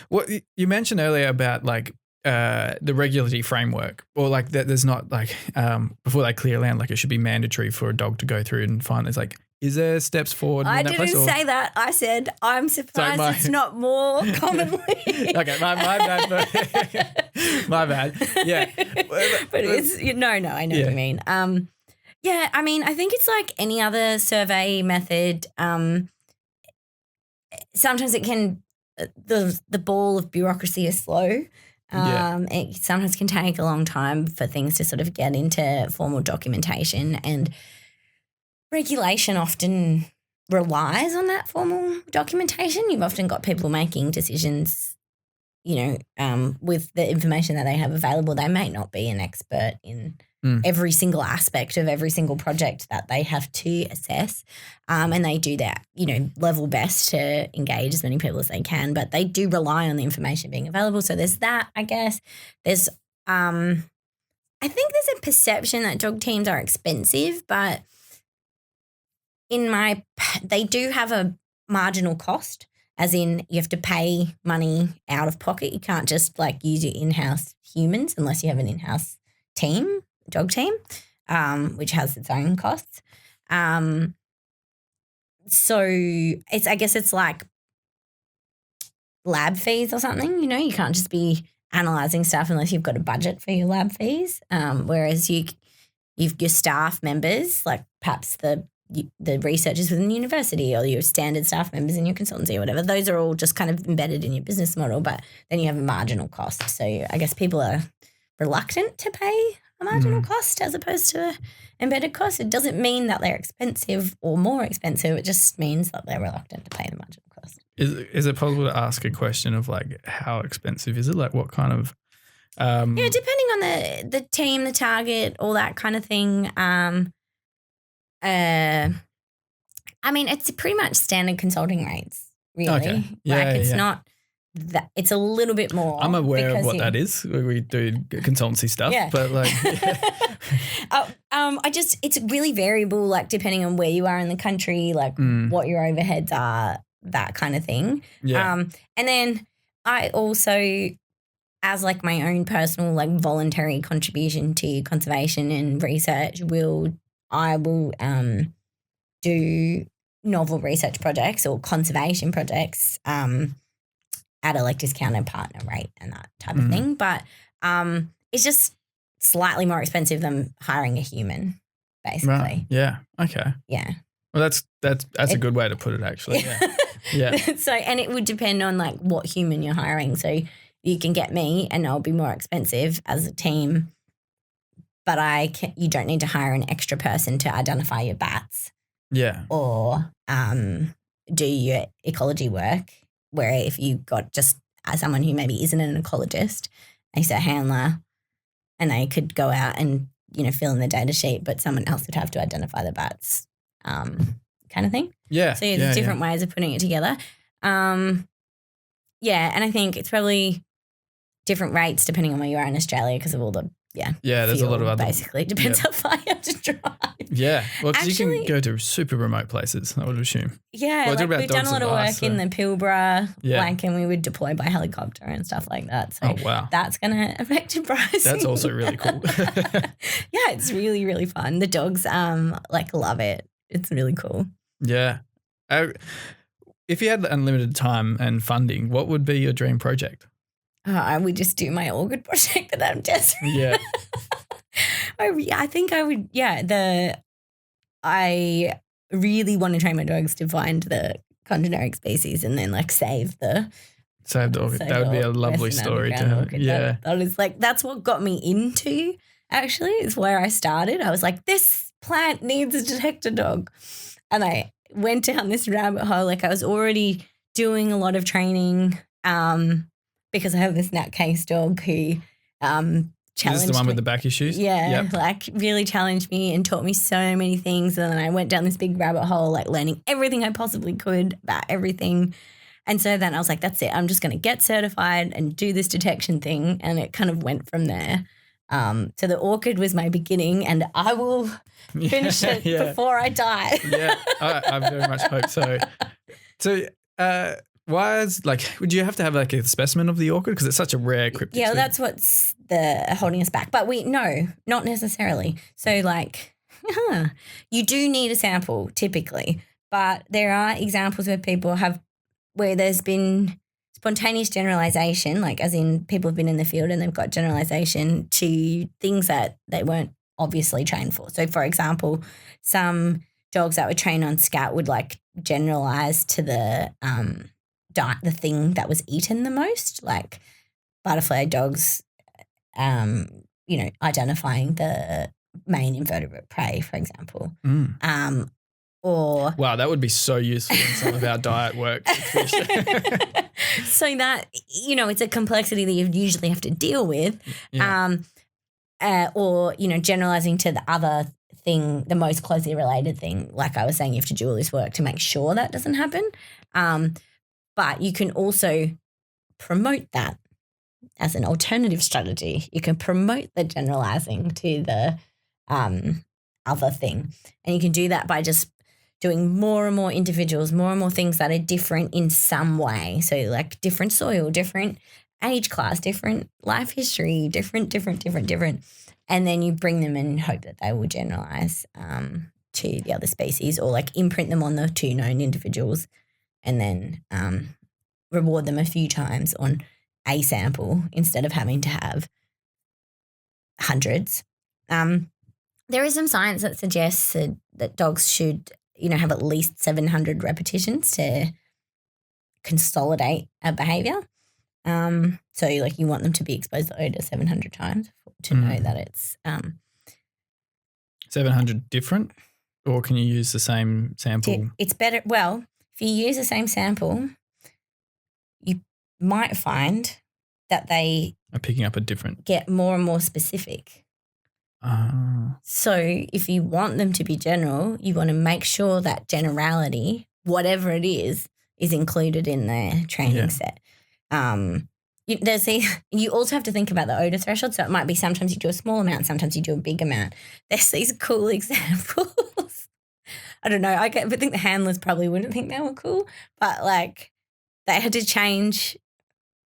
S1: Well, you mentioned earlier about the regulatory framework, or that there's not before they clear land, it should be mandatory for a dog to go through and find. It's is there steps forward?
S2: I didn't say that. I said I'm surprised it's not more commonly.
S1: Okay, my bad. My bad. Yeah,
S2: but it's no. I know what you mean. I mean, I think it's like any other survey method. Sometimes it can the ball of bureaucracy is slow. It sometimes can take a long time for things to sort of get into formal documentation, and regulation often relies on that formal documentation. You've often got people making decisions, with the information that they have available. They may not be an expert in every single aspect of every single project that they have to assess. And they do their, level best to engage as many people as they can, but they do rely on the information being available. So there's that, I guess. There's, I think there's a perception that dog teams are expensive, but they do have a marginal cost, as in you have to pay money out of pocket. You can't just use your in-house humans unless you have an in-house team. Dog team, which has its own costs. So I guess it's like lab fees or something, you can't just be analysing stuff unless you've got a budget for your lab fees. Whereas you've your staff members, like perhaps the the researchers within the university or your standard staff members in your consultancy or whatever. Those are all just kind of embedded in your business model, but then you have a marginal cost. So I guess people are reluctant to pay a marginal cost as opposed to embedded cost. It doesn't mean that they're expensive or more expensive. It just means that they're reluctant to pay the marginal cost.
S1: Is it possible to ask a question of like how expensive is it? Like what kind of
S2: yeah, depending on the team, the target, all that kind of thing. I mean, it's pretty much standard consulting rates, really.
S1: Okay. Yeah,
S2: it's not that, it's a little bit more.
S1: I'm aware of what that is. We do consultancy stuff, but like,
S2: it's really variable, like depending on where you are in the country, like what your overheads are, that kind of thing.
S1: Yeah.
S2: And then I also, as like my own personal like voluntary contribution to conservation and research, I will do novel research projects or conservation projects at a like discounted partner rate and that type of thing. But it's just slightly more expensive than hiring a human, basically.
S1: Right. Yeah. Okay.
S2: Yeah.
S1: Well, that's a good way to put it, actually. Yeah.
S2: So, and it would depend on like what human you're hiring. So you can get me and I'll be more expensive as a team, but you don't need to hire an extra person to identify your bats.
S1: Yeah.
S2: Or do your ecology work, where if you got just someone who maybe isn't an ecologist, a handler, and they could go out and, fill in the data sheet, but someone else would have to identify the bats, kind of thing.
S1: Yeah.
S2: So there's different ways of putting it together. And I think it's probably different rates depending on where you are in Australia because of all the
S1: there's a lot of other.
S2: Basically, it depends how far you have to drive.
S1: Yeah, well, because you can go to super remote places, I would assume.
S2: Yeah,
S1: well,
S2: we've done a lot of work in the Pilbara, and we would deploy by helicopter and stuff like that. So that's going to affect your pricing.
S1: That's also really cool.
S2: Yeah, it's really, really fun. The dogs love it. It's really cool.
S1: Yeah. If you had unlimited time and funding, what would be your dream project?
S2: I would just do my orchid project that I'm testing.
S1: Yeah.
S2: I think I would, I really want to train my dogs to find the congeneric species and then save the
S1: orchid. That would be a lovely story to have. Yeah.
S2: That is that's what got me into, actually, is where I started. I was like, this plant needs a detector dog. And I went down this rabbit hole. I was already doing a lot of training, because I have this nutcase dog who challenged
S1: Is this the one with the back issues?
S2: Yeah, really challenged me and taught me so many things. And then I went down this big rabbit hole, learning everything I possibly could about everything. And so then I was like, that's it. I'm just going to get certified and do this detection thing. And it kind of went from there. So the orchid was my beginning and I will finish it before I die.
S1: Yeah, I very much hope so. So, why is would you have to have a specimen of the orchid because it's such a rare cryptid?
S2: Yeah, well, that's what's holding us back. But no, not necessarily. So you do need a sample typically, but there are examples where there's been spontaneous generalization, as in people have been in the field and they've got generalization to things that they weren't obviously trained for. So, for example, some dogs that were trained on scat would generalize to the thing that was eaten the most, like butterfly dogs, identifying the main invertebrate prey, for example. Or
S1: wow, that would be so useful in some of our diet work.
S2: So that, it's a complexity that you usually have to deal with.
S1: Yeah.
S2: Or, generalizing to the other thing, the most closely related thing. Like I was saying, you have to do all this work to make sure that doesn't happen. But you can also promote that as an alternative strategy. You can promote the generalizing to the other thing. And you can do that by just doing more and more individuals, more and more things that are different in some way. So different soil, different age class, different life history, different. And then you bring them and hope that they will generalize to the other species or imprint them on the two known individuals and then reward them a few times on a sample instead of having to have hundreds. There is some science that suggests that dogs should, have at least 700 repetitions to consolidate a behaviour. So like you want them to be exposed to odour 700 times to know that it's
S1: 700 different, or can you use the same sample?
S2: It's better. Well, if you use the same sample, you might find that they
S1: are picking up a different.
S2: Get more and more specific. So if you want them to be general, you want to make sure that generality, whatever it is included in their training set. You also have to think about the odor threshold. So it might be sometimes you do a small amount, sometimes you do a big amount. There's these cool examples. I don't know. I think the handlers probably wouldn't think they were cool, but like they had to change.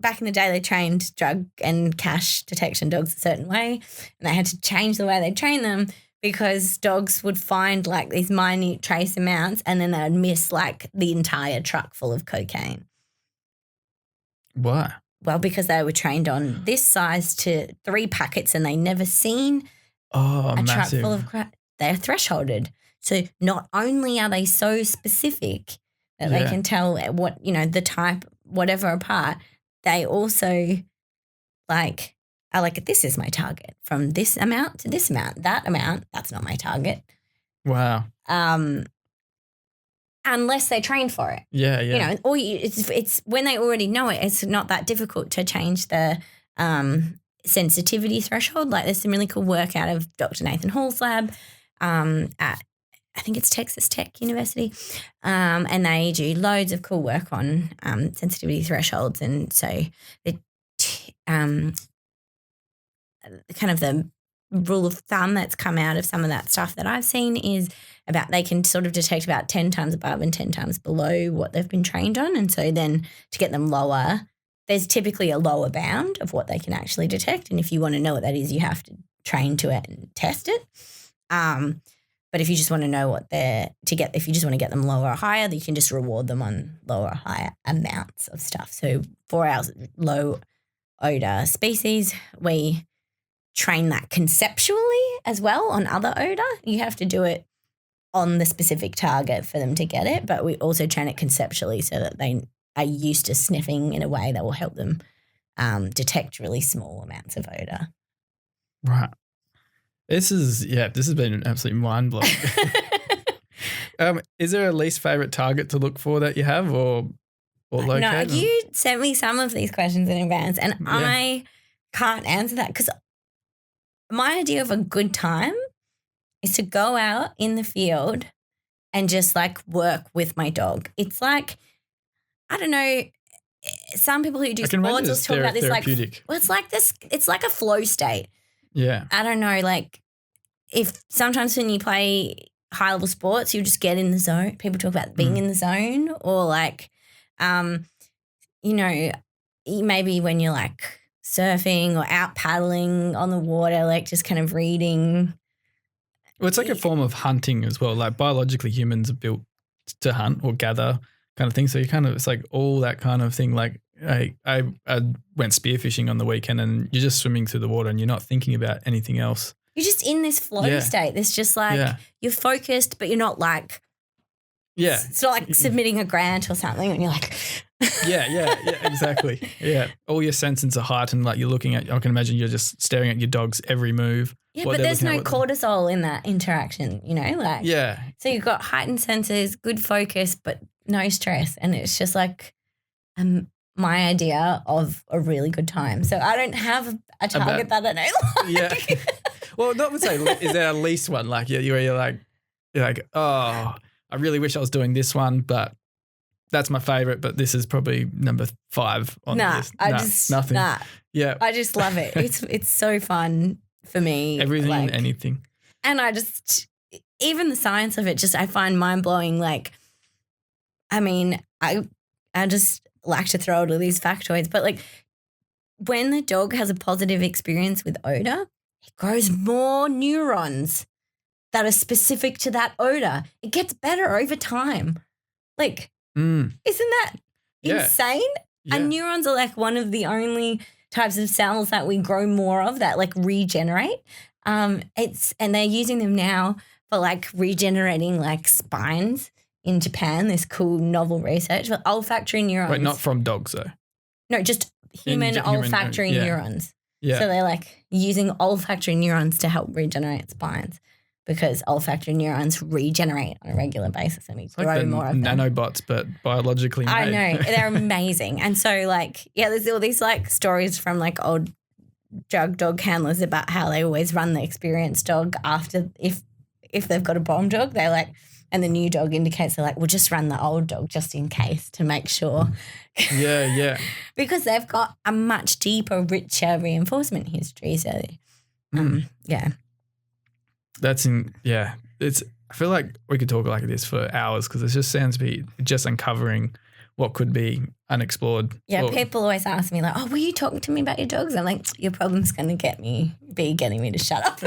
S2: Back in the day, they trained drug and cash detection dogs a certain way, and they had to change the way they trained them because dogs would find like these minute trace amounts and then they would miss like the entire truck full of cocaine.
S1: Why?
S2: Well, because they were trained on this size to 3 packets and they never seen a
S1: massive
S2: truck full of crap. They're thresholded. So not only are they so specific that they can tell what, the type, whatever apart, they also are like, this is my target from this amount to this amount. That amount, that's not my target.
S1: Wow.
S2: Unless they train for it.
S1: Yeah, yeah.
S2: Or it's when they already know it, it's not that difficult to change the sensitivity threshold. Like there's some really cool work out of Dr. Nathan Hall's lab at, I think it's Texas Tech University, and they do loads of cool work on sensitivity thresholds. And so the kind of the rule of thumb that's come out of some of that stuff that I've seen is about they can sort of detect about 10 times above and 10 times below what they've been trained on. And so then to get them lower, there's typically a lower bound of what they can actually detect. And if you want to know what that is, you have to train to it and test it. But if you just want to know if you just want to get them lower or higher, then you can just reward them on lower or higher amounts of stuff. So for our low odor species, we train that conceptually as well on other odor. You have to do it on the specific target for them to get it, but we also train it conceptually so that they are used to sniffing in a way that will help them detect really small amounts of odor.
S1: Right. This has been an absolute mind blowing. Is there a least favorite target to look for that you have or locate?
S2: No, you sent me some of these questions in advance and I can't answer that because my idea of a good time is to go out in the field and just like work with my dog. It's like, I don't know, some people who do sports will talk about this like, well, it's like this, it's like a flow state.
S1: Yeah.
S2: I don't know, like if sometimes when you play high level sports, you just get in the zone. People talk about being in the zone or like, maybe when you're like surfing or out paddling on the water, like just kind of reading.
S1: Well, it's like a form of hunting as well. Like biologically humans are built to hunt or gather kind of thing. So it's like all that kind of thing. Like I went spearfishing on the weekend and you're just swimming through the water and you're not thinking about anything else.
S2: You're just in this flow state. There's just like you're focused, but you're not like it's not like submitting a grant or something and you're like
S1: yeah, exactly. Yeah. All your senses are heightened, like you're looking at, I can imagine you're just staring at your dog's every move.
S2: Yeah, but there's no cortisol in that interaction, like so you've got heightened senses, good focus, but no stress. And it's just like my idea of a really good time. So I don't have a target that I don't like.
S1: Yeah. Well, not to say, is there at least one? Like you're like, oh, I really wish I was doing this one, but that's my favorite. But this is probably number 5 on the list. Nothing. Yeah,
S2: I just love it. It's so fun for me.
S1: Everything and anything.
S2: And even the science of it, I find mind blowing. Like, I mean, I just like to throw out all these factoids, but like when the dog has a positive experience with odor, it grows more neurons that are specific to that odor. It gets better over time. Like, isn't that insane?
S1: Yeah.
S2: And neurons are like one of the only types of cells that we grow more of that like regenerate. and they're using them now for like regenerating like spines in Japan. This cool novel research for olfactory neurons.
S1: Wait, not from dogs though.
S2: No, just human olfactory neurons.
S1: Yeah.
S2: So they're like using olfactory neurons to help regenerate spines because olfactory neurons regenerate on a regular basis and we
S1: It's
S2: grow
S1: like the
S2: more of them.
S1: nanobots, but biologically made.
S2: I know. They're amazing. And so like, yeah, there's all these like stories from like old drug dog handlers about how they always run the experienced dog after if they've got a bomb dog, they're like, and the new dog indicates they're like, we'll just run the old dog just in case to make sure.
S1: Yeah.
S2: Because they've got a much deeper, richer reinforcement history. So, yeah.
S1: It's. I feel like we could talk like this for hours because it just sounds to be just uncovering what could be unexplored.
S2: Yeah, people always ask me like, "Oh, were you talking to me about your dogs?" I'm like, "Your problem's going to getting me to shut up."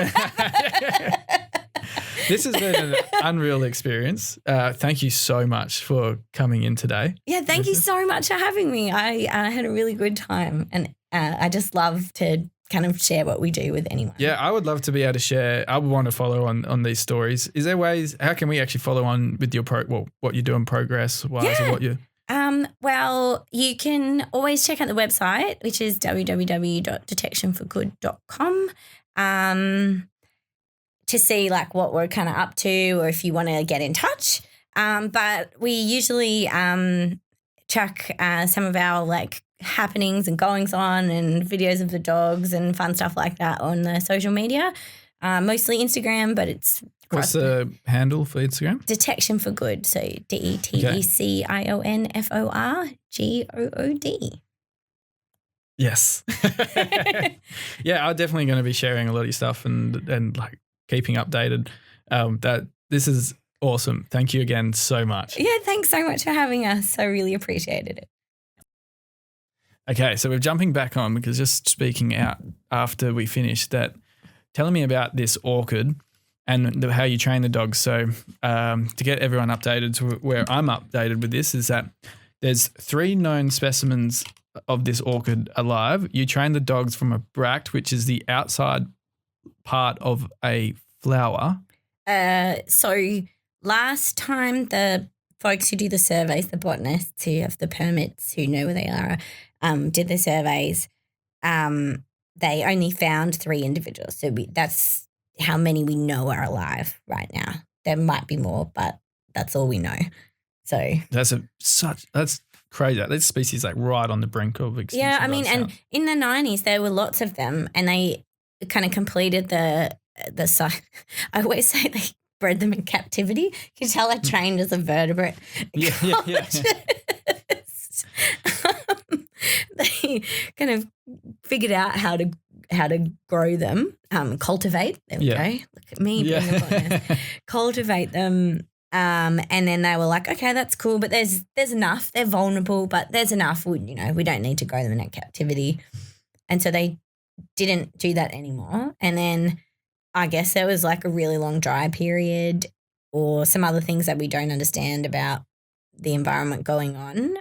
S1: This has been an unreal experience. Thank you so much for coming in today.
S2: Yeah, thank you so much for having me. I had a really good time, and I just love to kind of share what we do with anyone.
S1: Yeah, I would love to be able to share. I would want to follow on these stories. Is there ways? How can we actually follow on with your what you're doing progress wise or what you?
S2: Well, you can always check out the website, which is www.detectionforgood.com, to see like what we're kind of up to or if you want to get in touch. But we usually track some of our like happenings and goings on and videos of the dogs and fun stuff like that on the social media, mostly Instagram, but it's
S1: What's the handle for Instagram?
S2: Detection for Good. So DETECTIONFORGOOD.
S1: Yes. Yeah, I'm definitely going to be sharing a lot of your stuff and like keeping updated. That this is awesome. Thank you again so much.
S2: Yeah, thanks so much for having us. I really appreciated it.
S1: Okay, so we're jumping back on because just speaking out after we finished that, telling me about this orchid and how you train the dogs. So to get everyone updated to where I'm updated with this is that there's 3 known specimens of this orchid alive. You train the dogs from a bract, which is the outside part of a flower.
S2: So last time the folks who do the surveys, the botanists who have the permits, who know where they are, did the surveys, they only found 3 individuals. So that's how many we know are alive right now. There might be more, but that's all we know. So
S1: that's crazy. That species like right on the brink of extinction.
S2: Yeah, I mean, and in the 90s there were lots of them, and they kind of completed the I always say they bred them in captivity. You can tell I trained as a vertebrate ecologist. They kind of figured out how to grow them, cultivate. There we go. Look at me being a botanist. Cultivate them, and then they were like, okay, that's cool, but there's enough. They're vulnerable, but there's enough. We don't need to grow them in captivity, and so they didn't do that anymore. And then I guess there was like a really long dry period, or some other things that we don't understand about the environment going on.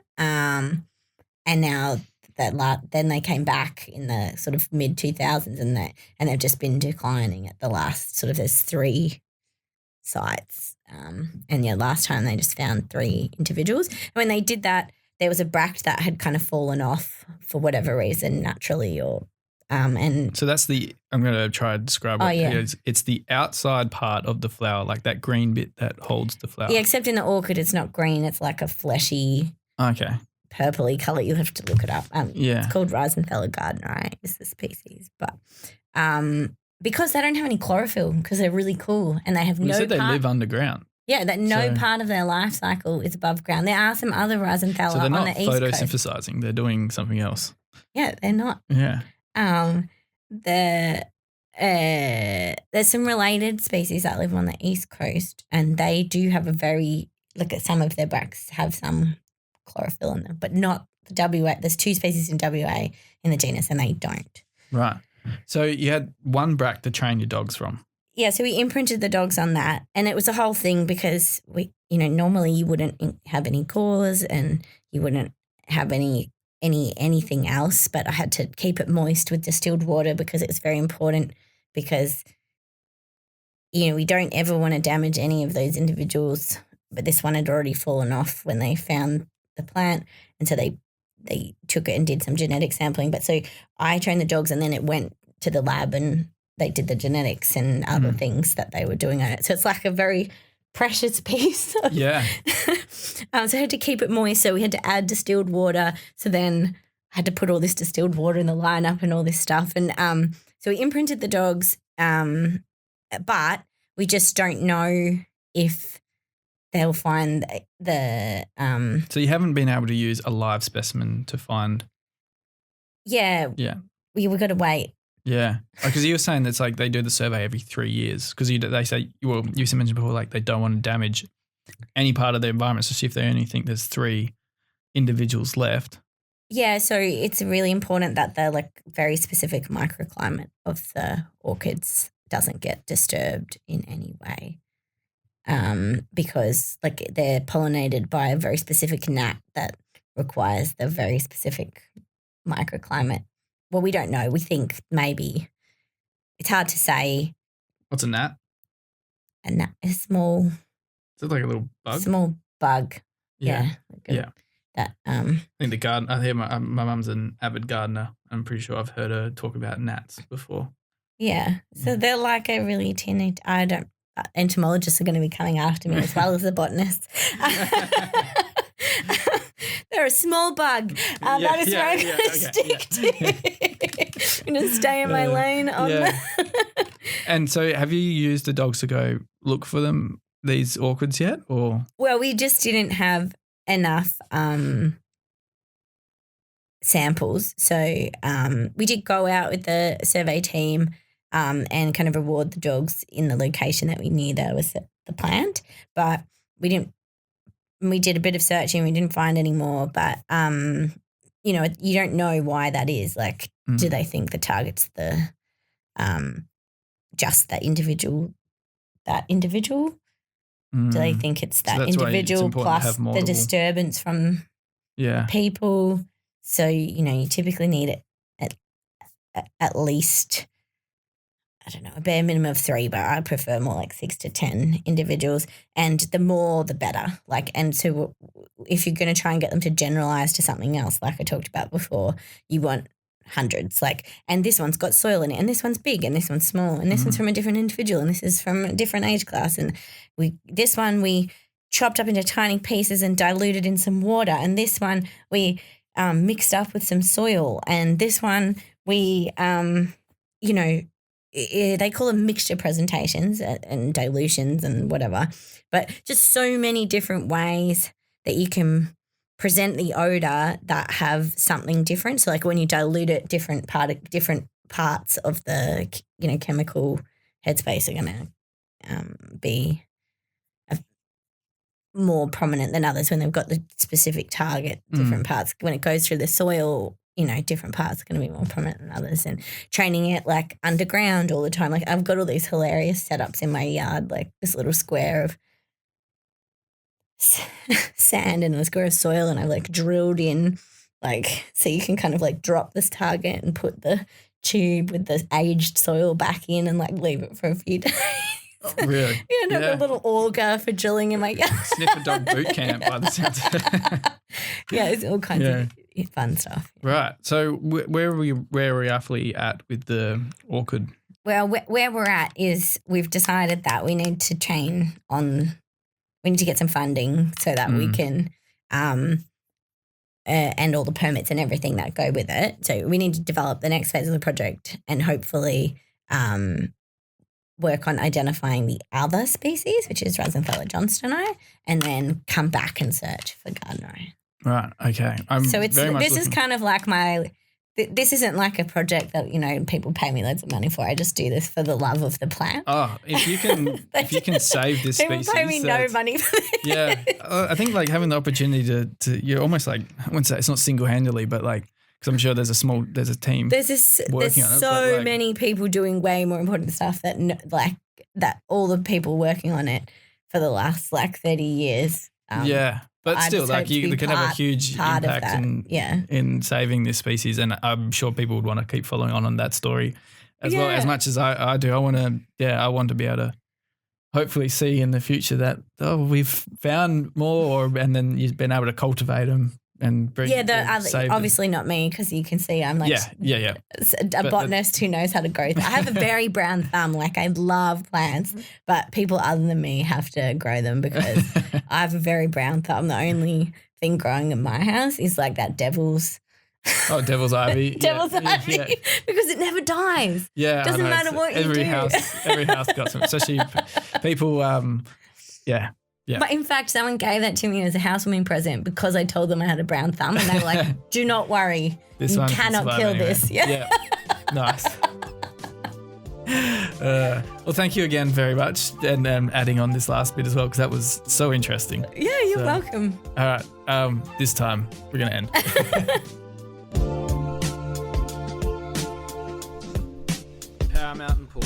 S2: And now then they came back in the sort of mid 2000s, and they've just been declining at the last sort of there's 3 sites. And yeah, last time they just found 3 individuals. And when they did that, there was a bract that had kind of fallen off for whatever reason, naturally or and
S1: so that's I'm going to try to describe what it is. It's the outside part of the flower, like that green bit that holds the flower.
S2: Yeah, except in the orchid it's not green, it's like a fleshy purpley colour. You'll have to look it up. It's called Rhizanthella gardneri is the species. But because they don't have any chlorophyll, because they're really cool and they have
S1: You said they live underground.
S2: Yeah, that part of their life cycle is above ground. There are some other Rhizanthella
S1: so they're not
S2: on the east coast.
S1: photosynthesizing, they're doing something else.
S2: Yeah, they're not.
S1: Yeah.
S2: There's some related species that live on the east coast, and they do have some of their bracts have some chlorophyll in them, but not the WA. There's 2 species in WA in the genus, and they don't.
S1: Right. So you had one bract to train your dogs from.
S2: Yeah, so we imprinted the dogs on that, and it was a whole thing because normally you wouldn't have any cores and you wouldn't have anything else, but I had to keep it moist with distilled water because it's very important, because we don't ever want to damage any of those individuals, but this one had already fallen off when they found the plant, and so they took it and did some genetic sampling. But so I trained the dogs, and then it went to the lab and they did the genetics and other things that they were doing on it. So it's like a very precious piece.
S1: Yeah.
S2: So I had to keep it moist. So we had to add distilled water. So then I had to put all this distilled water in the lineup and all this stuff. And so we imprinted the dogs, but we just don't know if they'll find the
S1: So you haven't been able to use a live specimen to find.
S2: Yeah. We got to wait.
S1: Yeah, because you were saying that's like they do the survey every 3 years because they say, well, you mentioned before, like they don't want to damage any part of the environment, especially if they only think there's 3 individuals left.
S2: Yeah, so it's really important that the like very specific microclimate of the orchids doesn't get disturbed in any way, because like they're pollinated by a very specific gnat that requires the very specific microclimate. Well, we don't know. We think maybe it's hard to say.
S1: What's a gnat?
S2: A gnat is small.
S1: Is it like a little bug?
S2: Small bug.
S1: Yeah.
S2: That
S1: I think the garden. I hear my mum's an avid gardener. I'm pretty sure I've heard her talk about gnats before.
S2: Yeah. So they're like a really teeny. Entomologists are going to be coming after me as well as the botanists. They're a small bug. That is where I'm going to stick to. I'm going to stay in my lane on that.
S1: And so have you used the dogs to go look for these orchids yet? Or
S2: Well, we just didn't have enough samples. So we did go out with the survey team and kind of reward the dogs in the location that we knew there was the plant. But we did a bit of searching. We didn't find any more, but you don't know why that is. Like, do they think the target's the just that individual? Do they think it's that individual plus the disturbance from people? So you typically need it at least, I don't know, a bare minimum of 3, but I prefer more like 6 to 10 individuals, and the more the better. Like, and so if you're going to try and get them to generalize to something else, like I talked about before, you want hundreds. Like, and this one's got soil in it, and this one's big, and this one's small, and this one's from a different individual, and this is from a different age class, and this one we chopped up into tiny pieces and diluted in some water, and this one we mixed up with some soil, and this one we they call them mixture presentations and dilutions and whatever, but just so many different ways that you can present the odor that have something different. So like when you dilute it, different parts of the chemical headspace are going to be more prominent than others when they've got the specific target. Different parts when it goes through the soil, different parts are going to be more prominent than others, and training it like underground all the time. Like I've got all these hilarious setups in my yard, like this little square of sand and a square of soil, and I've like drilled in so you can kind of like drop this target and put the tube with the aged soil back in and like leave it for a few days.
S1: Oh, really?
S2: I've got a little auger for drilling in my yard.
S1: Sniffer dog boot camp by the sounds of it.
S2: Yeah, it's all kinds of fun stuff.
S1: Right. So where are we roughly at with the orchid?
S2: Well, where we're at is we've decided that we need to we need to get some funding so that we can and all the permits and everything that go with it. So we need to develop the next phase of the project and hopefully work on identifying the other species, which is Rosenthal Johnstoni, and then come back and search for Gardneri.
S1: Right. Okay.
S2: This is kind of like this isn't like a project that people pay me loads of money for. I just do this for the love of the plant.
S1: Oh, if you can save this species,
S2: people pay me no money for this.
S1: Yeah, I think like having the opportunity to you're almost like, I wouldn't say it's not single handedly, but like, because I'm sure there's a team. There's
S2: so many people doing way more important stuff that all the people working on it for the last 30 years.
S1: But still, you can have a huge impact in saving this species, and I'm sure people would want to keep following on that story as well. As much as I do, I want to be able to hopefully see in the future that we've found more, and then you've been able to cultivate them and bring.
S2: Obviously not me, because you can see I'm like a botanist who knows how to grow. I have a very brown thumb. Like, I love plants, but people other than me have to grow them because I have a very brown thumb. The only thing growing in my house is like that devil's ivy. Devil's ivy, because it never dies.
S1: Yeah,
S2: doesn't matter what you do.
S1: Every house got some, especially people. Yeah.
S2: But in fact, someone gave that to me as a housewarming present because I told them I had a brown thumb, and they were like, "Do not worry, you cannot kill this." Yeah.
S1: Nice. Well, thank you again very much, and adding on this last bit as well, because that was so interesting.
S2: Yeah, you're welcome.
S1: All right, this time we're gonna end.
S3: Power Mountain Pool.